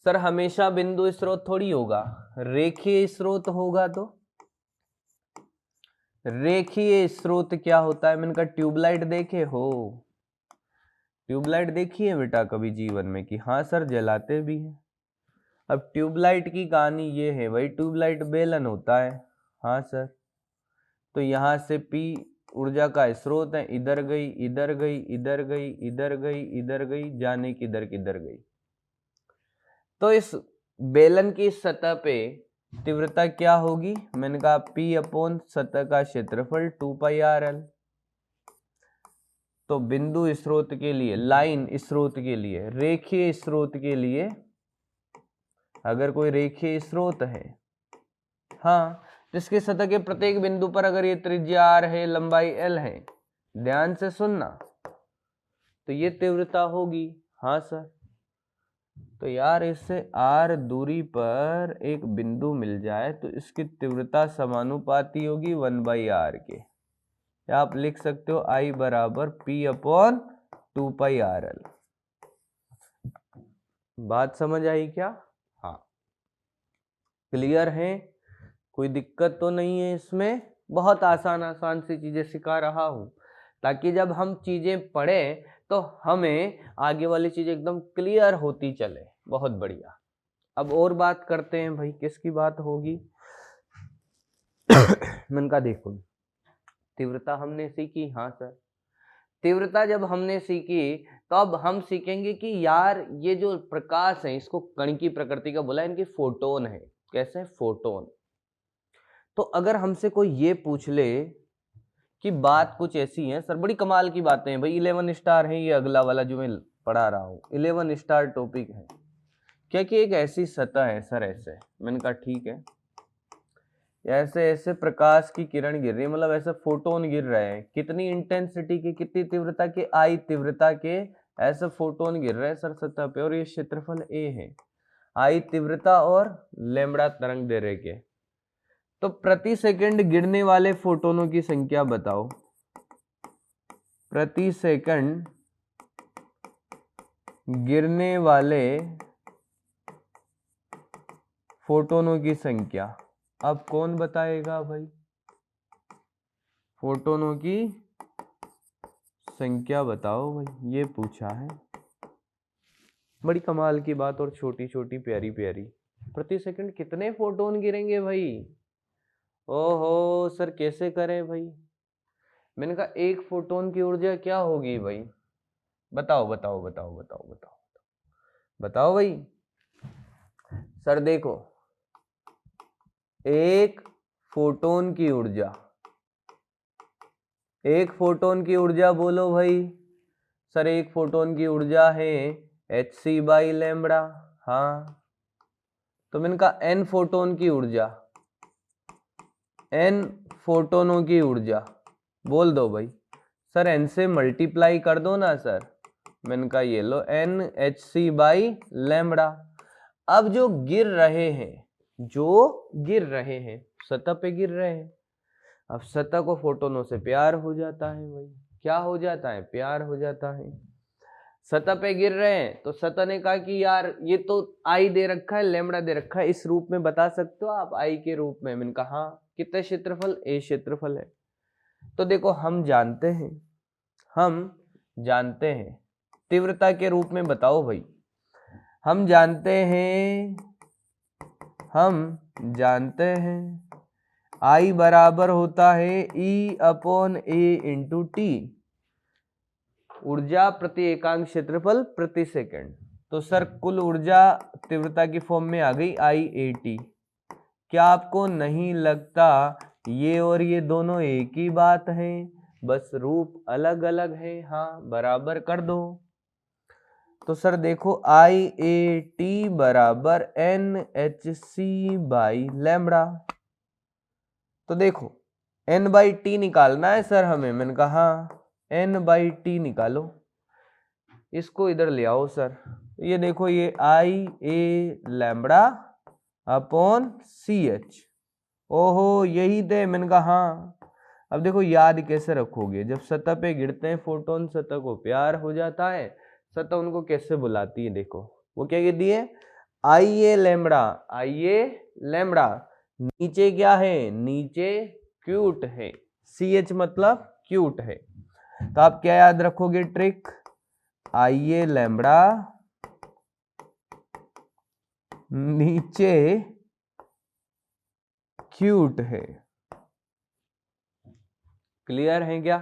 सर हमेशा बिंदु स्रोत थोड़ी होगा, रेखीय स्रोत होगा। तो रेखीय स्रोत क्या होता है? मैंने कहा ट्यूबलाइट देखे हो? ट्यूबलाइट देखी है बेटा कभी जीवन में? कि हाँ सर, जलाते भी हैं। अब ट्यूबलाइट की कहानी ये है भाई, ट्यूबलाइट बेलन होता है। हाँ सर। तो यहां से P ऊर्जा का स्रोत है, इधर गई, इधर गई, इधर गई, इधर गई, इधर गई, जाने किधर किधर गई। तो इस बेलन की सतह पे तीव्रता क्या होगी? मैंने कहा P/ सतह का क्षेत्रफल 2πrl। तो बिंदु स्रोत के लिए, लाइन स्रोत के लिए, रेखीय स्रोत के लिए, अगर कोई रेखीय स्रोत है, हाँ, जिसके सतह के प्रत्येक बिंदु पर अगर ये त्रिज्या r है, लंबाई l है, ध्यान से सुनना, तो ये तीव्रता होगी। हाँ सर। तो यार इससे r दूरी पर एक बिंदु मिल जाए तो इसकी तीव्रता समानुपाती होगी 1/r के। या आप लिख सकते हो I = P/2πrl। बात समझ आई क्या? हाँ, क्लियर है? कोई दिक्कत तो नहीं है इसमें? बहुत आसान आसान सी चीजें सिखा रहा हूं ताकि जब हम चीजें पढ़ें तो हमें आगे वाली चीजें एकदम क्लियर होती चले। बहुत बढ़िया। अब और बात करते हैं भाई, किसकी बात होगी? मैंने कहा देखो, तीव्रता हमने सीखी। हाँ सर। तीव्रता जब हमने सीखी तो अब हम सीखेंगे कि यार ये जो प्रकाश है इसको कण की प्रकृति का बोला, इनके फोटोन है। कैसे? फोटोन। तो अगर हमसे कोई ये पूछ ले कि बात कुछ ऐसी है सर, बड़ी कमाल की बातें हैं भाई, 11 स्टार है ये अगला वाला जो मैं पढ़ा रहा हूँ, 11 स्टार टॉपिक है क्या कि एक ऐसी सतह है सर, ऐसे मैंने कहा ठीक है, ऐसे ऐसे प्रकाश की किरण गिर रही है, मतलब ऐसे फोटोन गिर रहे हैं, कितनी इंटेंसिटी के, कितनी तीव्रता के, आई तीव्रता के ऐसे फोटोन गिर रहे हैं सर सतह पे, और ये क्षेत्रफल ए है, आई तीव्रता और लैम्बडा तरंग दैर्ध्य के। तो प्रति सेकंड गिरने वाले फोटोनों की संख्या बताओ, प्रति सेकंड गिरने वाले फोटोनों की संख्या। अब कौन बताएगा भाई? फोटोनों की संख्या बताओ भाई, ये पूछा है। बड़ी कमाल की बात और छोटी छोटी प्यारी प्यारी। प्रति सेकंड कितने फोटोन गिरेंगे भाई? ओहो सर कैसे करें भाई? मैंने कहा एक फोटोन की ऊर्जा क्या होगी भाई? बताओ बताओ बताओ बताओ बताओ बताओ भाई। सर देखो, एक फोटोन की ऊर्जा, एक फोटोन की ऊर्जा बोलो भाई। सर एक फोटोन की ऊर्जा है hc/λ। हाँ, तो मैंने कहा n फोटोन की ऊर्जा, n फोटोनों की ऊर्जा बोल दो भाई। सर n से मल्टीप्लाई कर दो ना सर। मैंने कहा ये लो n hc/λ। अब जो गिर रहे हैं, जो गिर रहे हैं, सतह पे गिर रहे हैं, अब सतह को फोटोनों से प्यार हो जाता है भाई। क्या हो जाता है? प्यार हो जाता है। सतह पे गिर रहे हैं तो सतह ने कहा कि यार ये तो आई दे रखा है, लैम्बडा दे रखा है, इस रूप में बता सकते हो आप आई के रूप में? मैंने कहा हाँ। कितना क्षेत्रफल? ए क्षेत्रफल है। तो देखो हम जानते हैं, हम जानते हैं तीव्रता के रूप में बताओ भाई। हम जानते हैं, हम जानते हैं I बराबर होता है E/A/T, ऊर्जा प्रति एकांक क्षेत्रफल प्रति सेकंड। तो सर कुल ऊर्जा तीव्रता की फॉर्म में आ गई IAT। क्या आपको नहीं लगता ये और ये दोनों एक ही बात है, बस रूप अलग अलग है? हाँ, बराबर कर दो। तो सर देखो IAT बराबर NHC/λ। तो देखो n/t निकालना है सर हमें। मैंने कहा n/t निकालो, इसको इधर ले आओ सर। ये देखो ये IA/λ/CH। ओहो यही थे। मैंने कहा हाँ। अब देखो याद कैसे रखोगे? जब सतह पे गिरते हैं फोटोन, सतह को प्यार हो जाता है, सतह उनको कैसे बुलाती है? देखो वो क्या कहती है? IA/λ, IA/λ। नीचे क्या है? नीचे क्यूट है, CH मतलब क्यूट है। तो आप क्या याद रखोगे ट्रिक? IA/λ नीचे क्यूट है। क्लियर है क्या?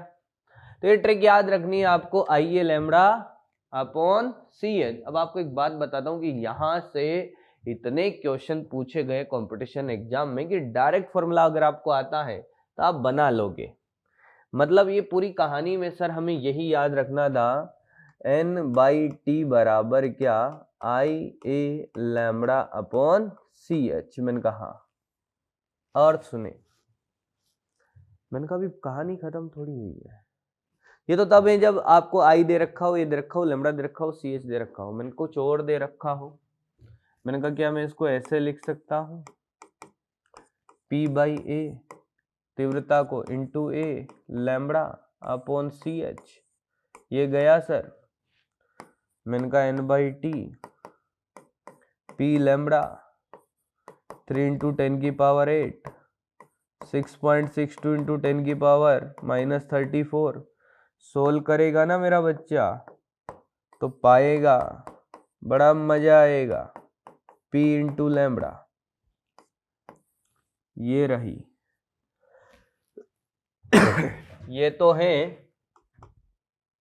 तो ये ट्रिक याद रखनी है आपको, IA/λ/CH। अब आपको एक बात बताता हूं कि यहां से इतने क्वेश्चन पूछे गए कंपटीशन एग्जाम में कि डायरेक्ट फॉर्मूला अगर आपको आता है तो आप बना लोगे। मतलब ये पूरी कहानी में सर हमें यही याद रखना था, n/t बराबर क्या? IA/λ/CH। मैंने कहा और सुने, मैंने कहा अभी कहानी खत्म थोड़ी हुई है। ये तो तब है जब आपको आई दे रखा हो, ये दे रखा हो, लैम्बडा दे रखा हो, CH दे रखा हो, मैंने कुछ और दे रखा हो। मैंने कहा क्या मैं इसको ऐसे लिख सकता हूं? P/A तीव्रता को इंटू A λ/CH। ये गया सर। मैंने कहा n/t P लैम्बडा 3 × 10⁸, 6.62 × 10⁻⁻34। सोल्व करेगा ना मेरा बच्चा तो पाएगा, बड़ा मजा आएगा। P × लैम्बडा ये रही। ये तो है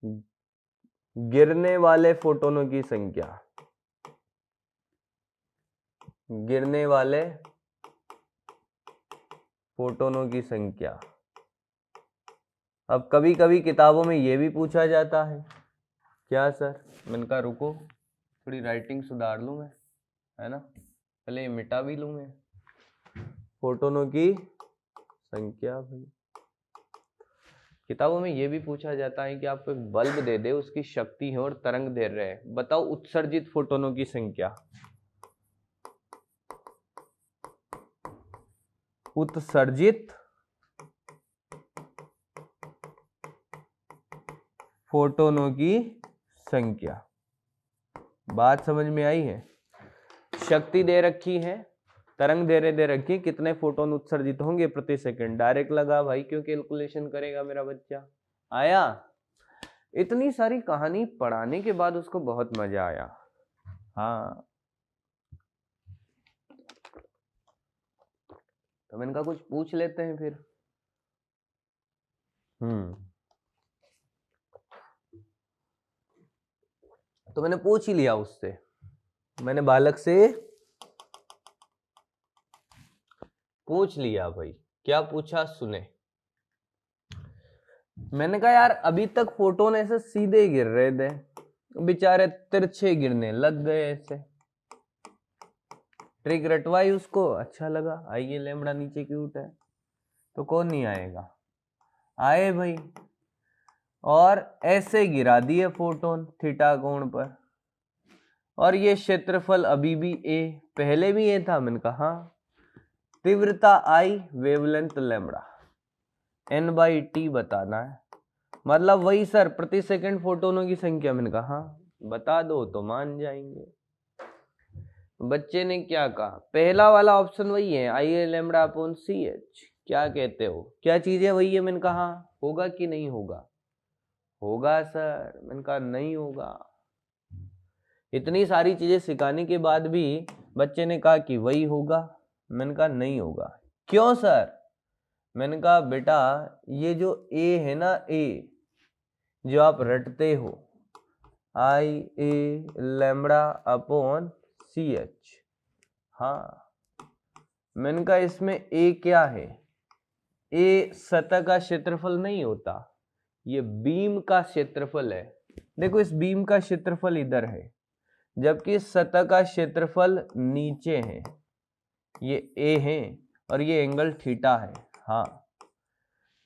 गिरने वाले फोटोनों की संख्या, गिरने वाले फोटोनों की संख्या। अब कभी कभी किताबों में यह भी पूछा जाता है, क्या सर? मैंने कहा रुको थोड़ी राइटिंग सुधार लूं मैं, है ना, पहले ये मिटा भी लूं मैं। फोटोनों की संख्या भाई, किताबों में यह भी पूछा जाता है कि आपको एक बल्ब दे दे, उसकी शक्ति है और तरंग दे रहे हैं, बताओ उत्सर्जित फोटोनों की संख्या। उत्सर्जित फोटोनों की संख्या। बात समझ में आई है? शक्ति दे रखी है, तरंग दे रखी है, कितने फोटोन उत्सर्जित होंगे प्रति सेकंड। डायरेक्ट लगा भाई, क्यों कैलकुलेशन करेगा मेरा बच्चा। आया? इतनी सारी कहानी पढ़ाने के बाद उसको बहुत मजा आया। हाँ, तो मैंने कहा कुछ पूछ लेते हैं फिर। तो मैंने पूछ ही लिया उससे, मैंने बालक से पूछ लिया भाई। क्या पूछा सुने। मैंने कहा यार अभी तक फोटोन ऐसे सीधे गिर रहे थे, बेचारे तिरछे गिरने लग गए ऐसे। ट्रिक रटवाई उसको, अच्छा लगा। आइए लेमड़ा नीचे क्यों उठा है, तो कौन नहीं आएगा, आए भाई। और ऐसे गिरा दिए फोटोन थीटा कोण पर, और ये क्षेत्रफल अभी भी ए, पहले भी ए था। मैंने कहा तीव्रता आई, वेवलेंथ लैम्बडा, n/t बताना है। मतलब वही सर, प्रति सेकंड फोटोनों की संख्या। मैंने कहा बता दो तो मान जाएंगे। बच्चे ने क्या कहा, पहला वाला ऑप्शन वही है, IA लैम्बडा अपॉन CH। क्या कहते हो, क्या चीज है वही है। मैंने कहा होगा कि नहीं होगा? होगा सर। मैंने कहा नहीं होगा। इतनी सारी चीजें सिखाने के बाद भी बच्चे ने कहा कि वही होगा। मैंने कहा नहीं होगा। क्यों सर? मैंने कहा बेटा ये जो A है ना, A जो आप रटते हो, IA लैम्बडा अपॉन CH, हाँ, मैंने कहा इसमें A क्या है? A सतह का क्षेत्रफल नहीं होता, ये बीम का क्षेत्रफल है। देखो इस बीम का क्षेत्रफल इधर है, जबकि सतह का क्षेत्रफल नीचे है। ये A है और ये एंगल थीटा है। हाँ,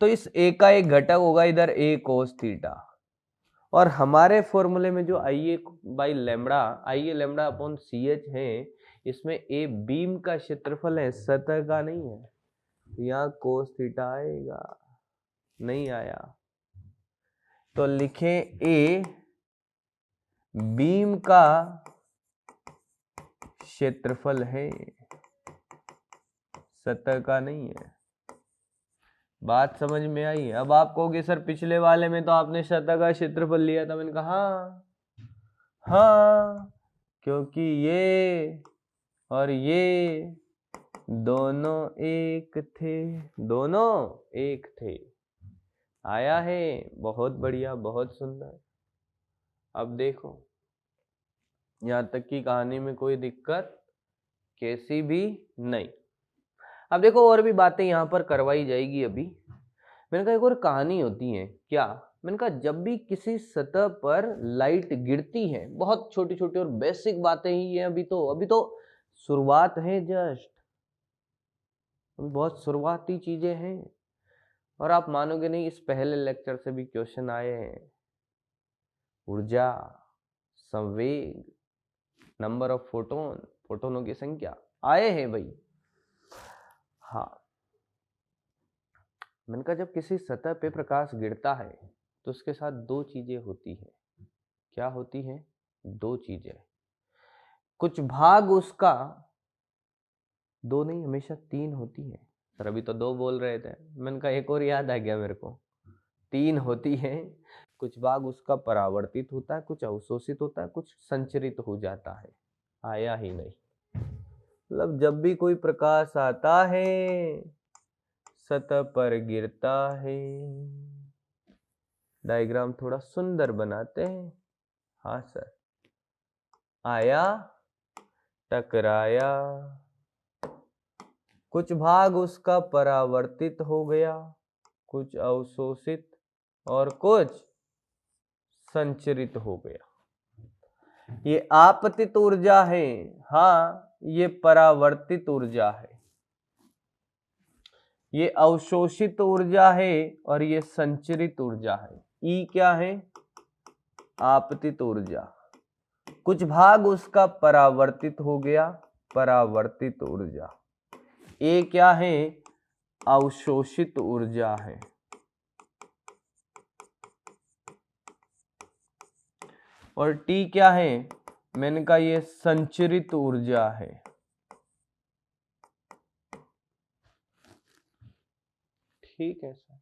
तो इस A का एक घटक होगा इधर A कोस थीटा। और हमारे फॉर्मूले में जो IA by lambda, IA lambda upon CH है, इसमें A बीम का क्षेत्रफल है, सतह का नहीं है। यहाँ कोस थीटा आएगा, नहीं आया। तो लिखें A बीम का क्षेत्रफल है, सतह का नहीं है। बात समझ में आई? अब आप कहोगे सर पिछले वाले में तो आपने सतह का क्षेत्रफल लिया था। मैंने कहा हाँ, क्योंकि ये और ये दोनों एक थे, दोनों एक थे। आया है? बहुत बढ़िया, बहुत सुंदर। अब देखो यहां तक की कहानी में कोई दिक्कत कैसी भी नहीं। अब देखो और भी बातें यहां पर करवाई जाएगी अभी। मैंने कहा एक और कहानी होती है। क्या? मैंने कहा जब भी किसी सतह पर लाइट गिरती है, बहुत छोटी छोटी और बेसिक बातें ही है, अभी तो शुरुआत है जस्ट, बहुत शुरुआती चीजें हैं। और आप मानोगे नहीं, इस पहले लेक्चर से भी क्वेश्चन आए हैं। ऊर्जा, संवेग, नंबर ऑफ फोटोन, फोटोनों की संख्या आए हैं भाई। हाँ, मैंने कहा जब किसी सतह पे प्रकाश गिरता है तो उसके साथ दो चीजें होती है। क्या होती है? दो चीजें। कुछ भाग उसका, दो नहीं हमेशा तीन होती है। सर अभी तो दो बोल रहे थे। मैंने कहा एक और याद आ गया मेरे को, तीन होती है। कुछ भाग उसका परावर्तित होता है, कुछ अवशोषित होता है, कुछ संचरित हो जाता है। आया ही नहीं। मतलब जब भी कोई प्रकाश आता है, सतह पर गिरता है, डायग्राम थोड़ा सुंदर बनाते हैं। हाँ सर, आया, टकराया, कुछ भाग उसका परावर्तित हो गया, कुछ अवशोषित और कुछ संचरित हो गया। ये आपतित ऊर्जा है, हाँ ये परावर्तित ऊर्जा है, ये अवशोषित ऊर्जा है और ये संचरित ऊर्जा है। ई क्या है? आपतित ऊर्जा। कुछ भाग उसका परावर्तित हो गया, परावर्तित ऊर्जा। ए क्या है? अवशोषित ऊर्जा है। और टी क्या है? मैंने कहा ये संचरित ऊर्जा है। ठीक है सर।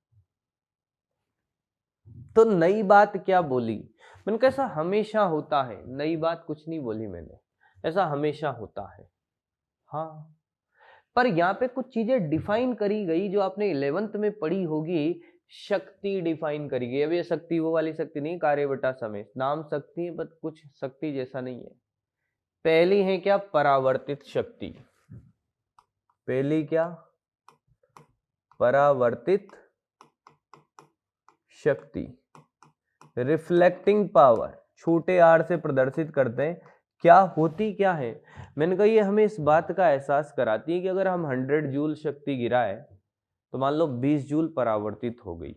तो नई बात क्या बोली? मैंने कहा ऐसा हमेशा होता है, नई बात कुछ नहीं बोली मैंने, ऐसा हमेशा होता है। हाँ, पर यहाँ पे कुछ चीजें डिफाइन करी गई जो आपने 11th में पढ़ी होगी। शक्ति डिफाइन करी गई। अब ये शक्ति वो वाली शक्ति नहीं, कार्य बटा समय, नाम शक्ति है बट कुछ शक्ति जैसा नहीं है। पहली है क्या? परावर्तित शक्ति। पहली क्या? परावर्तित शक्ति। रिफ्लेक्टिंग पावर, छोटे आर से प्रदर्शित करते हैं। क्या होती क्या है? मैंने कहा ये हमें इस बात का एहसास कराती है कि अगर हम 100 जूल शक्ति गिराए तो मान लो 20 जूल परावर्तित हो गई।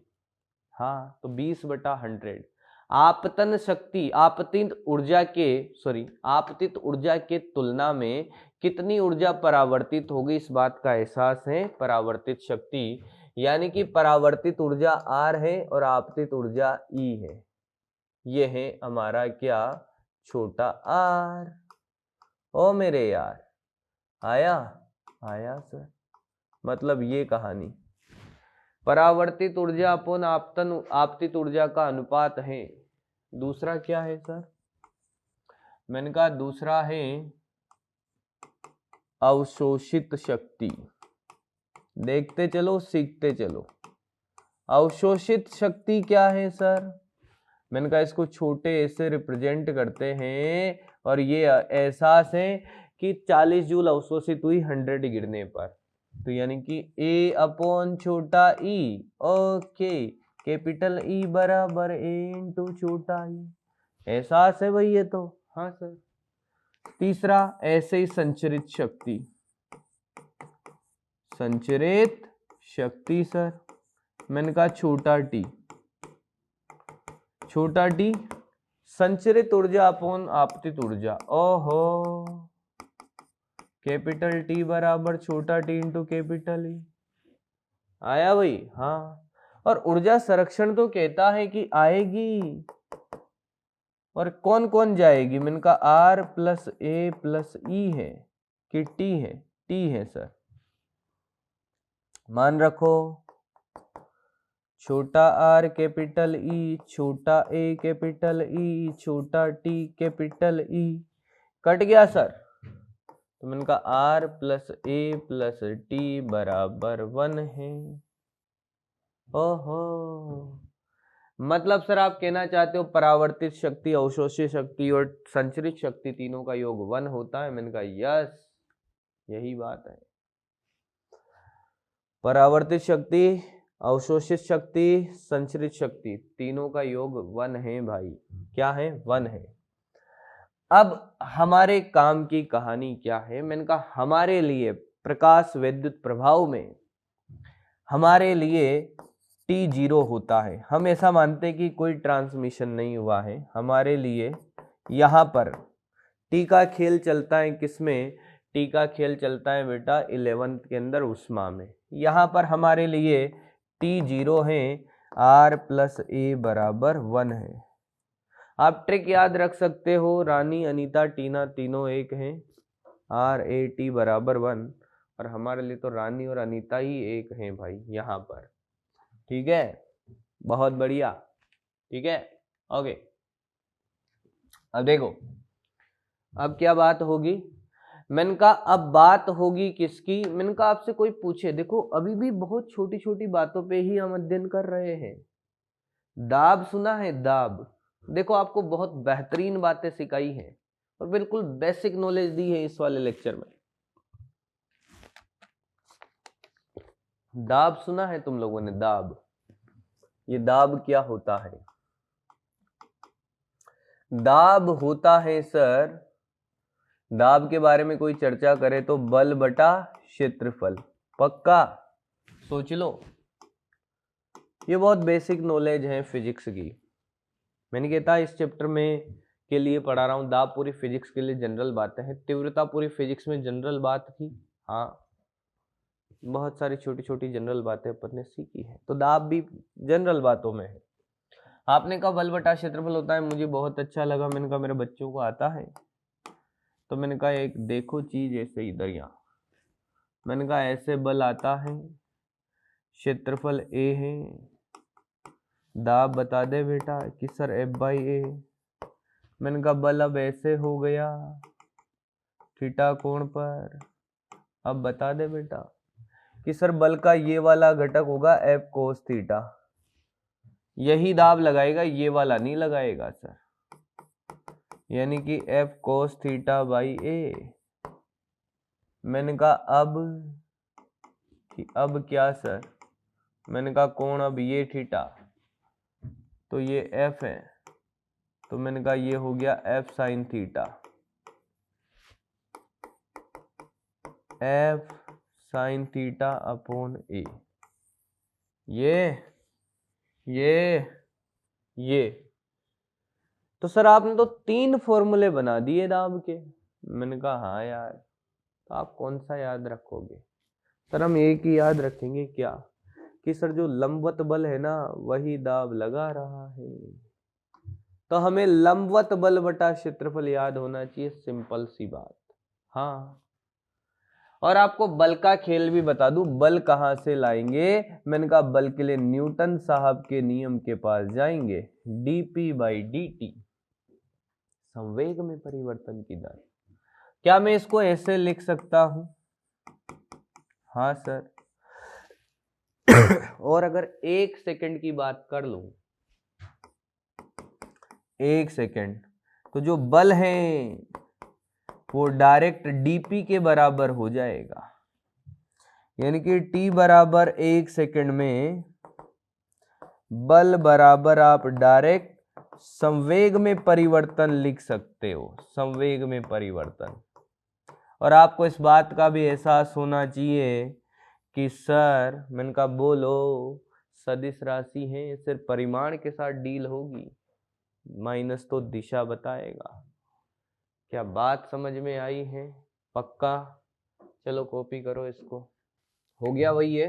हाँ, तो 20/100। आपतन शक्ति, आपतित ऊर्जा के तुलना में कितनी ऊर्जा परावर्तित होगी, इस बात का एहसास है परावर्तित शक्ति। यानी कि परावर्तित ऊर्जा आर है और आपतित ऊर्जा ई है। ये है हमारा क्या? छोटा आर। ओ मेरे यार, आया? आया सर। मतलब ये कहानी परावर्तित ऊर्जा अपन आपतित ऊर्जा का अनुपात है। दूसरा क्या है सर? मैंने कहा दूसरा है अवशोषित शक्ति। देखते चलो, सीखते चलो। अवशोषित शक्ति क्या है सर? मैंने कहा इसको छोटे ए से रिप्रेजेंट करते हैं और ये एहसास है कि 40 जूल अवशोषित हुई 100 गिरने पर। तो यानी कि ए अपॉन छोटा ई। ओके, कैपिटल ई बराबर ए इंटू छोटा ई। एहसास है भाई ये तो? हाँ सर। तीसरा ऐसे ही संचरित शक्ति। संचरित शक्ति सर, मैंने कहा छोटा टी। छोटा टी संचरित ऊर्जा अपॉन आपतित ऊर्जा। ओहो, कैपिटल टी बराबर छोटा टी इंटू कैपिटल ई। आया भाई? हाँ। और ऊर्जा संरक्षण तो कहता है कि आएगी, और कौन कौन जाएगी? मैंने कहा आर प्लस ए प्लस ई है कि टी है? टी है सर। मान रखो, छोटा आर कैपिटल ई, छोटा ए कैपिटल ई, छोटा टी कैपिटल ई। कट गया सर? तो मैंने कहा R plus A plus T बराबर 1 है। ओहो, मतलब सर आप कहना चाहते हो परावर्तित शक्ति, अवशोषित शक्ति और संचरित शक्ति तीनों का योग 1 होता है? मैंने कहा यस, यही बात है। परावर्तित शक्ति, अवशोषित शक्ति, संचरित शक्ति तीनों का योग 1 है भाई। क्या है? 1 है। अब हमारे काम की कहानी क्या है? मैंने कहा हमारे लिए प्रकाश विद्युत प्रभाव में हमारे लिए T0 होता है। हम ऐसा मानते हैं कि कोई ट्रांसमिशन नहीं हुआ है। हमारे लिए यहाँ पर T का खेल चलता है किसमें? T का खेल चलता है बेटा 11th के अंदर उष्मा में। यहाँ पर हमारे लिए T0 है, R प्लस ए बराबर 1 है। आप ट्रिक याद रख सकते हो, रानी, अनीता, टीना तीनों एक हैं, R A T बराबर 1, और हमारे लिए तो रानी और अनीता ही एक हैं भाई यहाँ पर। ठीक है, बहुत बढ़िया। ठीक है, ओके। अब देखो, अब क्या बात होगी? मैंने कहा अब बात होगी किसकी? मैंने कहा आपसे कोई पूछे, देखो अभी भी बहुत छोटी छोटी बातों पे ही हम अध्ययन कर रहे हैं। दाब सुना है? दाब। देखो आपको बहुत बेहतरीन बातें सिखाई हैं और बिल्कुल बेसिक नॉलेज दी है इस वाले लेक्चर में। दाब सुना है तुम लोगों ने? दाब। ये दाब क्या होता है? दाब होता है सर, दाब के बारे में कोई चर्चा करे तो बल बटा क्षेत्रफल। पक्का सोच लो, ये बहुत बेसिक नॉलेज है फिजिक्स की। मैंने कहता इस चैप्टर में के लिए पढ़ा रहा हूं। दाब पूरी फिजिक्स के लिए जनरल बातें हैं, तीव्रता पूरी फिजिक्स में जनरल बात थी। हाँ, बहुत सारी छोटी छोटी जनरल बातें अपन ने सीखी है, तो दाब भी जनरल बातों में है। आपने कहा बल बटा क्षेत्रफल होता है, मुझे बहुत अच्छा लगा। मैंने कहा मेरे बच्चों को आता है, तो मैंने कहा एक देखो चीज ऐसे इधर यहाँ, मैंने कहा ऐसे बल आता है, क्षेत्रफल ए है, दाब बता दे बेटा कि सर F बाई ए। मैंने कहा बल अब ऐसे हो गया थीटा कोण पर, अब बता दे बेटा कि सर बल का ये वाला घटक होगा F कोस थीटा, यही दाब लगाएगा, ये वाला नहीं लगाएगा सर, यानी कि F कोस थीटा बाई ए। मैंने कहा अब क्या सर? मैंने कहा कोण अब ये थीटा, तो ये F है, तो मैंने कहा ये हो गया F sine theta, F sine theta upon A. ये तो सर आपने तो 3 फॉर्मूले बना दिए दाब के। मैंने कहा हाँ यार, तो आप कौन सा याद रखोगे? सर हम एक ही याद रखेंगे, क्या कि सर जो लंबवत बल है ना वही दाब लगा रहा है, तो हमें लंबवत बल बटा क्षेत्रफल याद होना चाहिए, सिंपल सी बात। हाँ, और आपको बल का खेल भी बता दूं, बल कहां से लाएंगे? मैंने कहा बल के लिए न्यूटन साहब के नियम के पास जाएंगे, dp बाई dt, संवेग में परिवर्तन की दर। क्या मैं इसको ऐसे लिख सकता हूं? हाँ सर। और अगर 1 सेकंड की बात कर लूं, 1 सेकंड, तो जो बल है वो डायरेक्ट dp के बराबर हो जाएगा, यानी कि t बराबर 1 सेकंड में बल बराबर आप डायरेक्ट संवेग में परिवर्तन लिख सकते हो, संवेग में परिवर्तन। और आपको इस बात का भी एहसास होना चाहिए कि सर, मैंने कहा बोलो, सदिश राशि है, सिर्फ परिमाण के साथ डील होगी, माइनस तो दिशा बताएगा। क्या बात समझ में आई है? पक्का? चलो कॉपी करो इसको। हो गया वही है,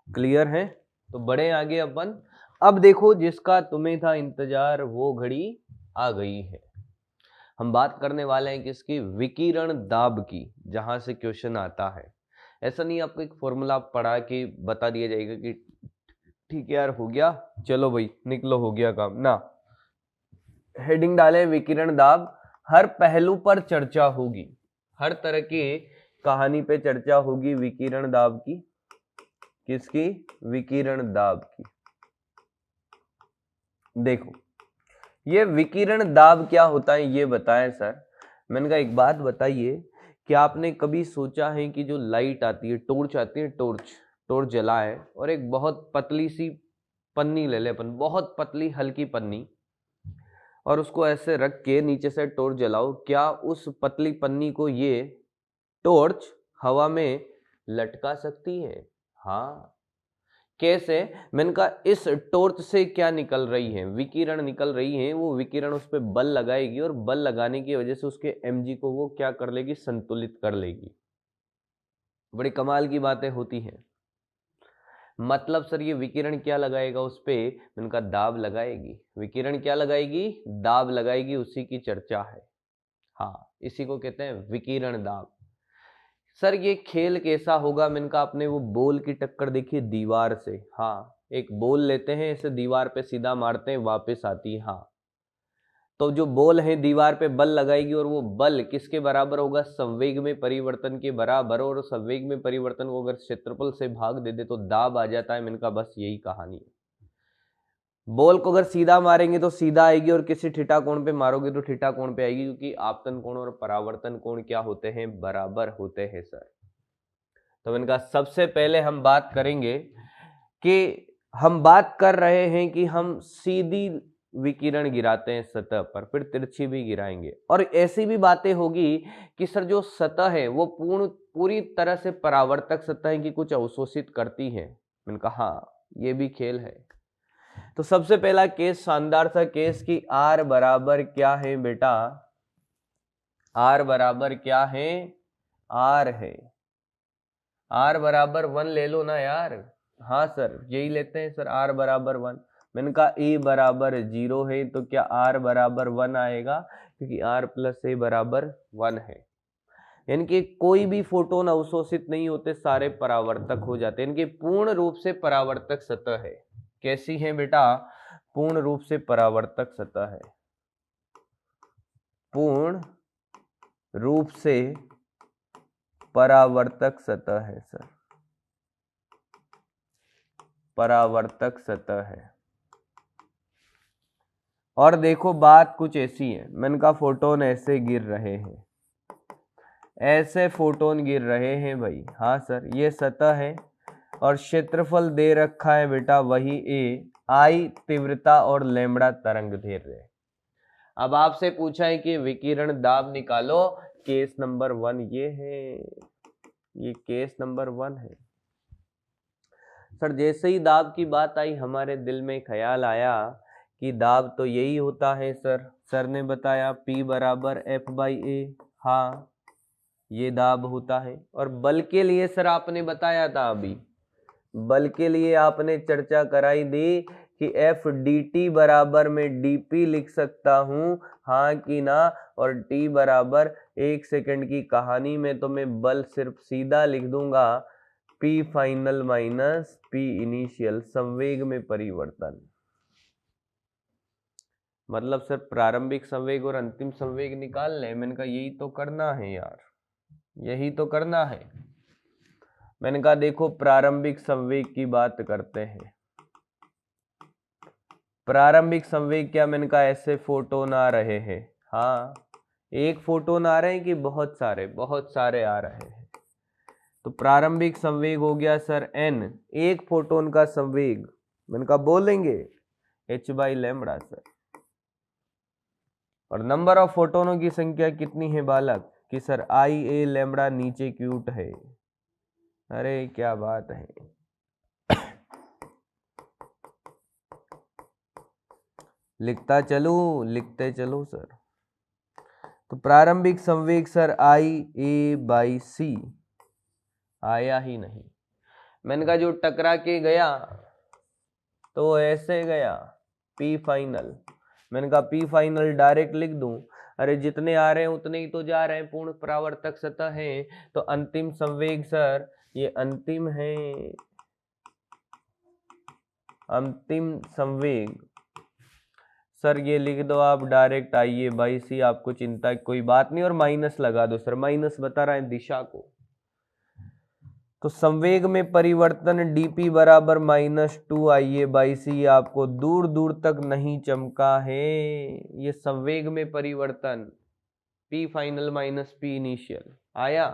क्लियर है? तो बढ़े आगे अपन। अब देखो, जिसका तुम्हें था इंतजार वो घड़ी आ गई है। हम बात करने वाले हैं किसकी? विकिरण दाब की, जहां से क्वेश्चन आता है। ऐसा नहीं आपको एक फॉर्मूला पढ़ा के बता दिया जाएगा कि ठीक है यार हो गया, चलो भाई निकलो हो गया काम ना। हेडिंग डाले विकिरण दाब, हर पहलू पर चर्चा होगी, हर तरह की कहानी पे चर्चा होगी विकिरण दाब की। किसकी? विकिरण दाब की। देखो ये विकिरण दाब क्या होता है ये बताएं सर। मैंने कहा एक बात बताइए, कि आपने कभी सोचा है कि जो लाइट आती है, टॉर्च आती है, टॉर्च जलाए और एक बहुत पतली सी पन्नी ले ले अपन, बहुत पतली हल्की पन्नी, और उसको ऐसे रख के नीचे से टॉर्च जलाओ, क्या उस पतली पन्नी को ये टॉर्च हवा में लटका सकती है? हाँ। कैसे? मैंने कहा इस टॉर्च से क्या निकल रही है? विकिरण निकल रही है, वो विकिरण उस पर बल लगाएगी और बल लगाने की वजह से उसके mg को वो क्या कर लेगी? संतुलित कर लेगी। बड़ी कमाल की बातें होती हैं। मतलब सर ये विकिरण क्या लगाएगा उस पे? मैंने कहा दाब लगाएगी। विकिरण क्या लगाएगी? दाब लगाएगी, उसी की चर्चा है। हाँ, इसी को कहते हैं विकिरण दाब। सर ये खेल कैसा होगा? मैंने कहा आपने वो बॉल की टक्कर देखी दीवार से? हाँ, एक बॉल लेते हैं, इसे दीवार पे सीधा मारते हैं, वापस आती है। हाँ, तो जो बॉल है दीवार पे बल लगाएगी और वो बल किसके बराबर होगा? संवेग में परिवर्तन के बराबर। और संवेग में परिवर्तन को अगर क्षेत्रफल से भाग दे दे तो दाब आ जाता है। मैंने कहा बस यही कहानी है। बॉल को अगर सीधा मारेंगे तो सीधा आएगी और किसी थीटा कोण पे मारोगे तो थीटा कोण पे आएगी, क्योंकि आपतन कोण और परावर्तन कोण क्या होते हैं, बराबर होते हैं सर। तो मैंने कहा सबसे पहले हम बात करेंगे कि हम बात कर रहे हैं कि हम सीधी विकिरण गिराते हैं सतह पर, फिर तिरछी भी गिराएंगे, और ऐसी भी बातें होगी कि सर जो सतह है वो पूरी तरह से परावर्तक सतह है कि कुछ अवशोषित करती है। मैंने कहा हाँ, ये भी खेल है। तो सबसे पहला केस शानदार सा केस कि R बराबर क्या है बेटा, R बराबर क्या है, R है, R बराबर 1 ले लो ना यार। हाँ सर यही लेते हैं सर, R बराबर 1। मैंने कहा A बराबर 0 है तो क्या R बराबर 1 आएगा, क्योंकि R प्लस A बराबर 1 है। यानी कि कोई भी फोटोन अवशोषित नहीं होते, सारे परावर्तक हो जाते हैं। इनकी पूर्ण रूप से परावर्तक सतह है। कैसी है बेटा, पूर्ण रूप से परावर्तक सतह है, पूर्ण रूप से परावर्तक सतह है सर, परावर्तक सतह है। और देखो बात कुछ ऐसी है, मैंने कहा फोटोन ऐसे गिर रहे हैं, ऐसे फोटोन गिर रहे हैं भाई। हाँ सर ये सतह है और क्षेत्रफल दे रखा है बेटा वही ए, आई तीव्रता और लैम्ब्डा तरंग दैर्ध्य। अब आपसे पूछा है कि विकिरण दाब निकालो, केस नंबर 1 ये है, ये केस नंबर 1 है। सर जैसे ही दाब की बात आई हमारे दिल में ख्याल आया कि दाब तो यही होता है सर। सर ने बताया P बराबर F/A, हाँ ये दाब होता है। और बल के लिए सर आपने बताया था, अभी बल के लिए आपने चर्चा कराई दी कि F dt बराबर में dP लिख सकता हूं, हाँ कि ना। और T बराबर 1 सेकंड की कहानी में तो मैं बल सिर्फ सीधा लिख दूंगा P final minus P initial, संवेग में परिवर्तन। मतलब सर प्रारंभिक संवेग और अंतिम संवेग निकाल लें। मैंने कहा यही तो करना है यार, यही तो करना है। मैंने कहा देखो प्रारंभिक संवेग की बात करते हैं। प्रारंभिक संवेग क्या, मैंने कहा ऐसे फोटोन आ रहे हैं, हाँ एक फोटोन आ रहे हैं कि बहुत सारे आ रहे हैं। तो प्रारंभिक संवेग हो गया सर n, एक फोटोन का संवेग मैंने कहा बोलेंगे h/λ सर। और नंबर ऑफ फोटोनों की संख्या कितनी है बालक, कि सर Ia लैम्ब्डा नीचे क्यूट है। अरे क्या बात है, लिखते चलो सर। तो प्रारंभिक संवेग सर Ia/c आया ही नहीं। मैंने कहा जो टकरा के गया तो ऐसे गया P फाइनल। मैंने कहा P फाइनल डायरेक्ट लिख दूं, अरे जितने आ रहे हैं उतने ही तो जा रहे हैं, पूर्ण परावर्तक सतह है। तो अंतिम संवेग सर ये अंतिम है, अंतिम संवेग सर ये लिख दो आप डायरेक्ट Ia/c, आपको चिंता की कोई बात नहीं। और माइनस लगा दो सर, माइनस बता रहा है दिशा को। तो संवेग में परिवर्तन dP बराबर -2 Ia/c आपको दूर दूर तक नहीं चमका है। ये संवेग में परिवर्तन P final minus P initial आया।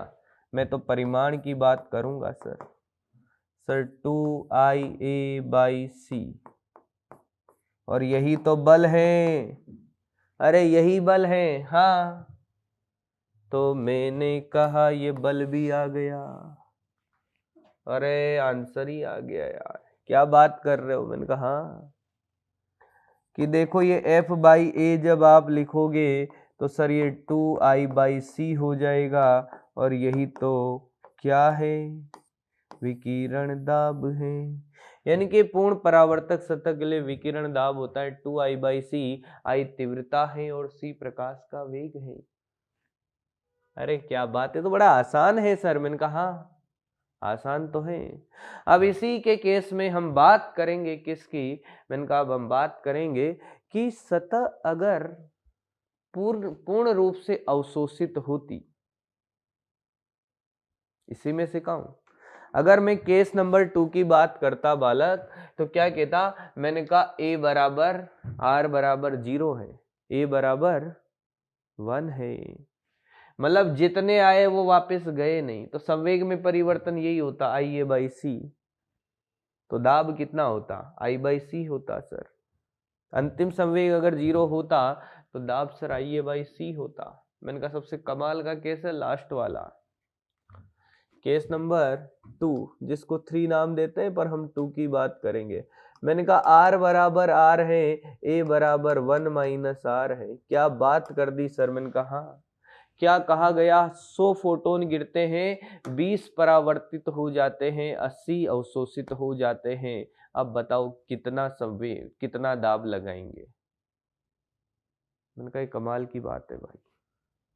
मैं तो परिमाण की बात करूंगा सर 2 Ia/c। और यही तो बल है, अरे यही बल है, हाँ तो मैंने कहा ये बल भी आ गया। अरे आंसर ही आ गया यार, क्या बात कर रहे हो। मैंने कहा हाँ, कि देखो ये F/A जब आप लिखोगे तो सर ये 2I/c हो जाएगा। और यही तो क्या है, विकिरण दाब है। यानी कि पूर्ण परावर्तक सतह के लिए विकिरण दाब होता है 2I/c। I तीव्रता है और c प्रकाश का वेग है। अरे क्या बात है, तो बड़ा आसान है सर। मैंने कहा हाँ आसान तो है। अब इसी के केस में हम बात करेंगे किसकी, मैंने कहा अब हम बात करेंगे कि सतह अगर पूर्ण रूप से अवशोषित होती, इसी में से कहूं अगर मैं केस नंबर 2 की बात करता बालक, तो क्या कहता, मैंने कहा a बराबर r बराबर 0 है, a बराबर 1 है, मतलब जितने आए वो वापस गए नहीं, तो संवेग में परिवर्तन यही होता IA/c, तो दाब कितना होता, I/c होता सर। अंतिम संवेग अगर 0 होता तो दाब सर IA/c होता। मैंने कहा सबसे कमाल का केस है लास्ट वाला, केस नंबर 2, जिसको 3 नाम देते हैं पर हम 2 की बात करेंगे। मैंने कहा r बराबर r है, a बराबर 1 माइनस r है। क्या बात कर दी सर, मैंने कहा हाँ। क्या कहा गया, 100 फोटोन गिरते हैं, 20 परावर्तित हो जाते हैं, 80 अवशोषित हो जाते हैं। अब बताओ कितना संवेग, कितना दाब लगाएंगे। मैंने कहा कमाल की बात है भाई,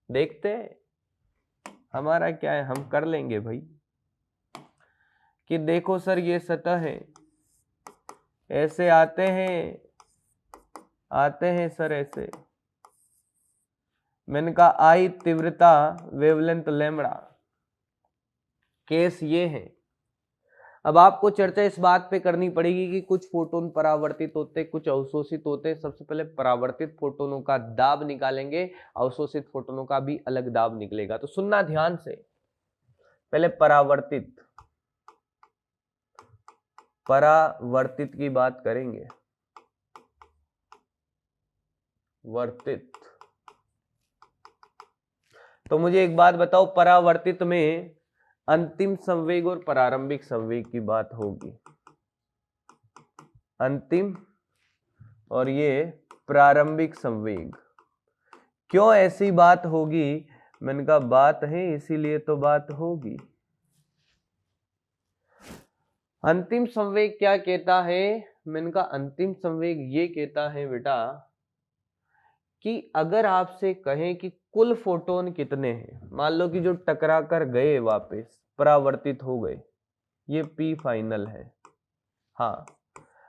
देखते हैं हमारा क्या है, हम कर लेंगे भाई। कि देखो सर ये सतह है, ऐसे आते हैं सर ऐसे। मैंने कहा आई तीव्रता वेवलेंथ लैम्बडा, केस ये है। अब आपको चर्चा इस बात पे करनी पड़ेगी कि कुछ फोटोन परावर्तित होते, कुछ अवशोषित होते। सबसे पहले परावर्तित फोटोनों का दाब निकालेंगे, अवशोषित फोटोनों का भी अलग दाब निकलेगा। तो सुनना ध्यान से, पहले परावर्तित की बात करेंगे। वर्तित, तो मुझे एक बात बताओ, परावर्तित में अंतिम संवेग और प्रारंभिक संवेग की बात होगी, अंतिम और ये प्रारंभिक संवेग। क्यों ऐसी बात होगी, मैंने कहा बात है इसीलिए तो बात होगी। अंतिम संवेग क्या कहता है, मैंने कहा अंतिम संवेग ये कहता है बेटा कि अगर आपसे कहें कि कुल फोटोन कितने हैं, मान लो कि जो टकरा कर गए वापस परावर्तित हो गए, ये P फाइनल है। हाँ,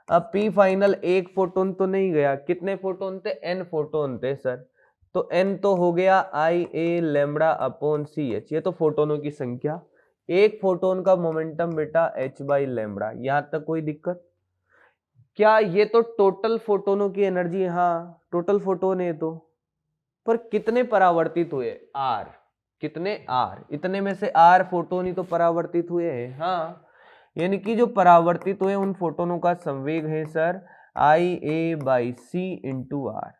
अब P फाइनल एक फोटोन तो नहीं गया, कितने फोटोन थे, N फोटोन थे सर। तो N तो हो गया IA लैम्बडा अपॉन CH, ये तो फोटोनों की संख्या। एक फोटोन का मोमेंटम बेटा h/लैम्बडा, यहां तक कोई दिक्कत क्या। ये तो टोटल फोटोनों की एनर्जी, हाँ टोटल फोटोन है तो, पर कितने परावर्तित हुए, R, कितने R, इतने में से R फोटोन ही तो परावर्तित हुए हैं। हाँ, यानी कि जो परावर्तित हुए उन फोटोनों का संवेग है सर IA/c इंटू R,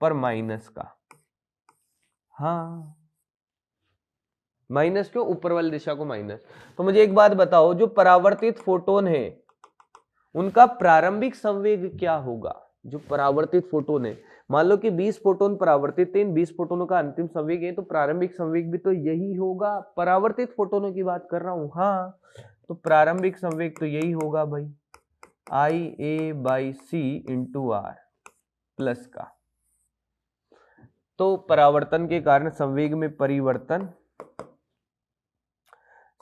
पर माइनस का। हाँ, माइनस क्यों, ऊपर वाली दिशा को माइनस। तो मुझे एक बात बताओ, जो परावर्तित फोटोन है उनका प्रारंभिक संवेग क्या होगा। जो परावर्तित फोटोन है, मान लो कि 20 फोटोन परावर्तित थे, 20 फोटोनों का अंतिम संवेग है, तो प्रारंभिक संवेग भी तो यही होगा। परावर्तित फोटोनों की बात कर रहा हूं। हाँ, तो प्रारंभिक संवेग तो यही होगा भाई, IA/c इंटू R प्लस का। तो परावर्तन के कारण संवेग में परिवर्तन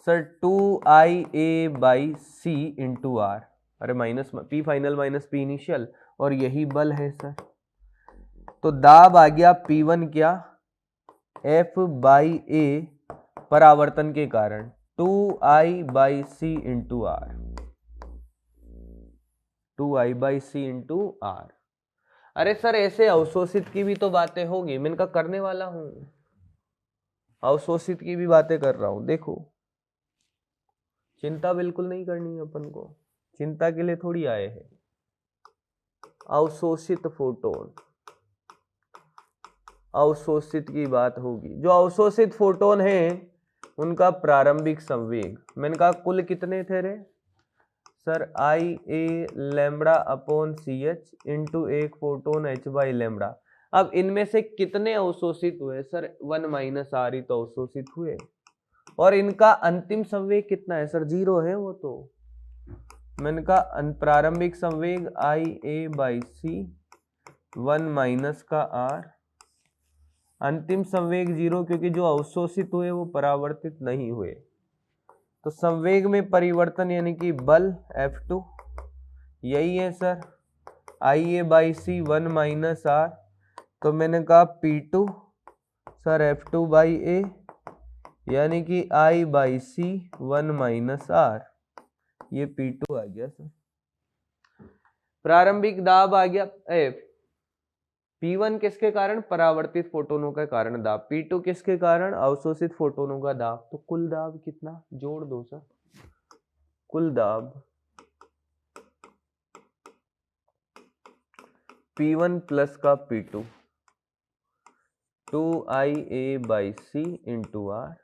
सर 2IA/c इंटू R, अरे minus P final minus P initial, और यही बल है सर। तो दाब आ गया P1 क्या, F/A परावर्तन के कारण 2I/c into R, 2I/c into R। अरे सर ऐसे अवशोषित की भी तो बातें होगी, मैं इनका करने वाला हूं, अवशोषित की भी बातें कर रहा हूं। देखो चिंता बिल्कुल नहीं करनी है अपन को, चिंता के लिए थोड़ी आए हैं। अवशोषित फोटोन, अवशोषित की बात होगी। जो अवशोषित फोटोन है उनका प्रारंभिक संवेग, मैंने कहा कुल कितने थे रे sir, IA lambda upon CH into एक फोटोन h/लैम्बडा। अब इनमें से कितने अवशोषित हुए सर, 1 माइनस R ही तो अवशोषित हुए, और इनका अंतिम संवेग कितना है सर, 0 है वो तो। मैंने कहा प्रारंभिक संवेग IA/c 1 माइनस का R, अंतिम संवेग 0, क्योंकि जो अवशोषित हुए वो परावर्तित नहीं हुए। तो संवेग में परिवर्तन यानी कि बल F2 यही है सर, IA/c 1 माइनस R। तो मैंने कहा P2 सर F2/A यानी कि I/c 1 माइनस R। ये P2 आ गया सर। प्रारंभिक दाब आ गया P1 किसके कारण? परावर्तित फोटोनों के कारण दाब। P2 किसके कारण? अवशोषित फोटोनों का दाब। तो कुल दाब कितना? जोड़ दो सर। कुल दाब P1 प्लस का P2 2IA/C इंटू आर।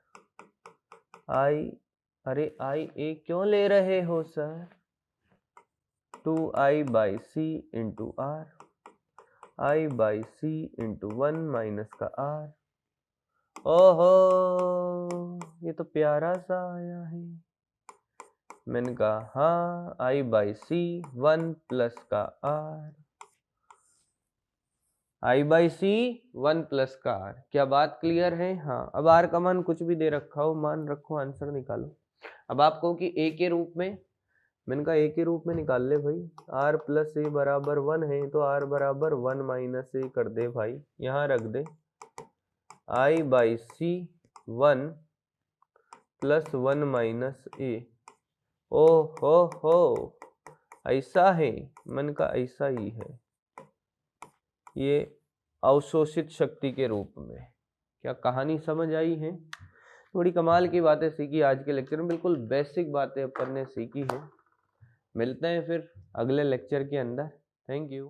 अरे IA क्यों ले रहे हो sir? 2I/C into R, I/C into 1 minus का आर। ओहो, ये तो प्यारा सा आया है। मैंने कहा हाँ, I/C 1 प्लस का आर, I/C 1 प्लस का आर। क्या बात क्लियर है? हाँ। अब आर का मान कुछ भी दे रखा हो, मान रखो, आंसर निकालो। अब आपको कि ए के रूप में, मैंने कहा ए के रूप में निकाल ले भाई। आर प्लस ए बराबर 1 है तो आर बराबर 1 माइनस ए कर दे भाई, यहाँ रख दे। I/C 1 प्लस 1 माइनस ए। ओ हो, ऐसा है? मन का ऐसा ही है, ये अवशोषित शक्ति के रूप में। क्या कहानी समझ आई है? थोड़ी कमाल की बातें सीखी आज के लेक्चर में, बिल्कुल बेसिक बातें अपन ने सीखी है। मिलते हैं फिर अगले लेक्चर के अंदर। Thank you.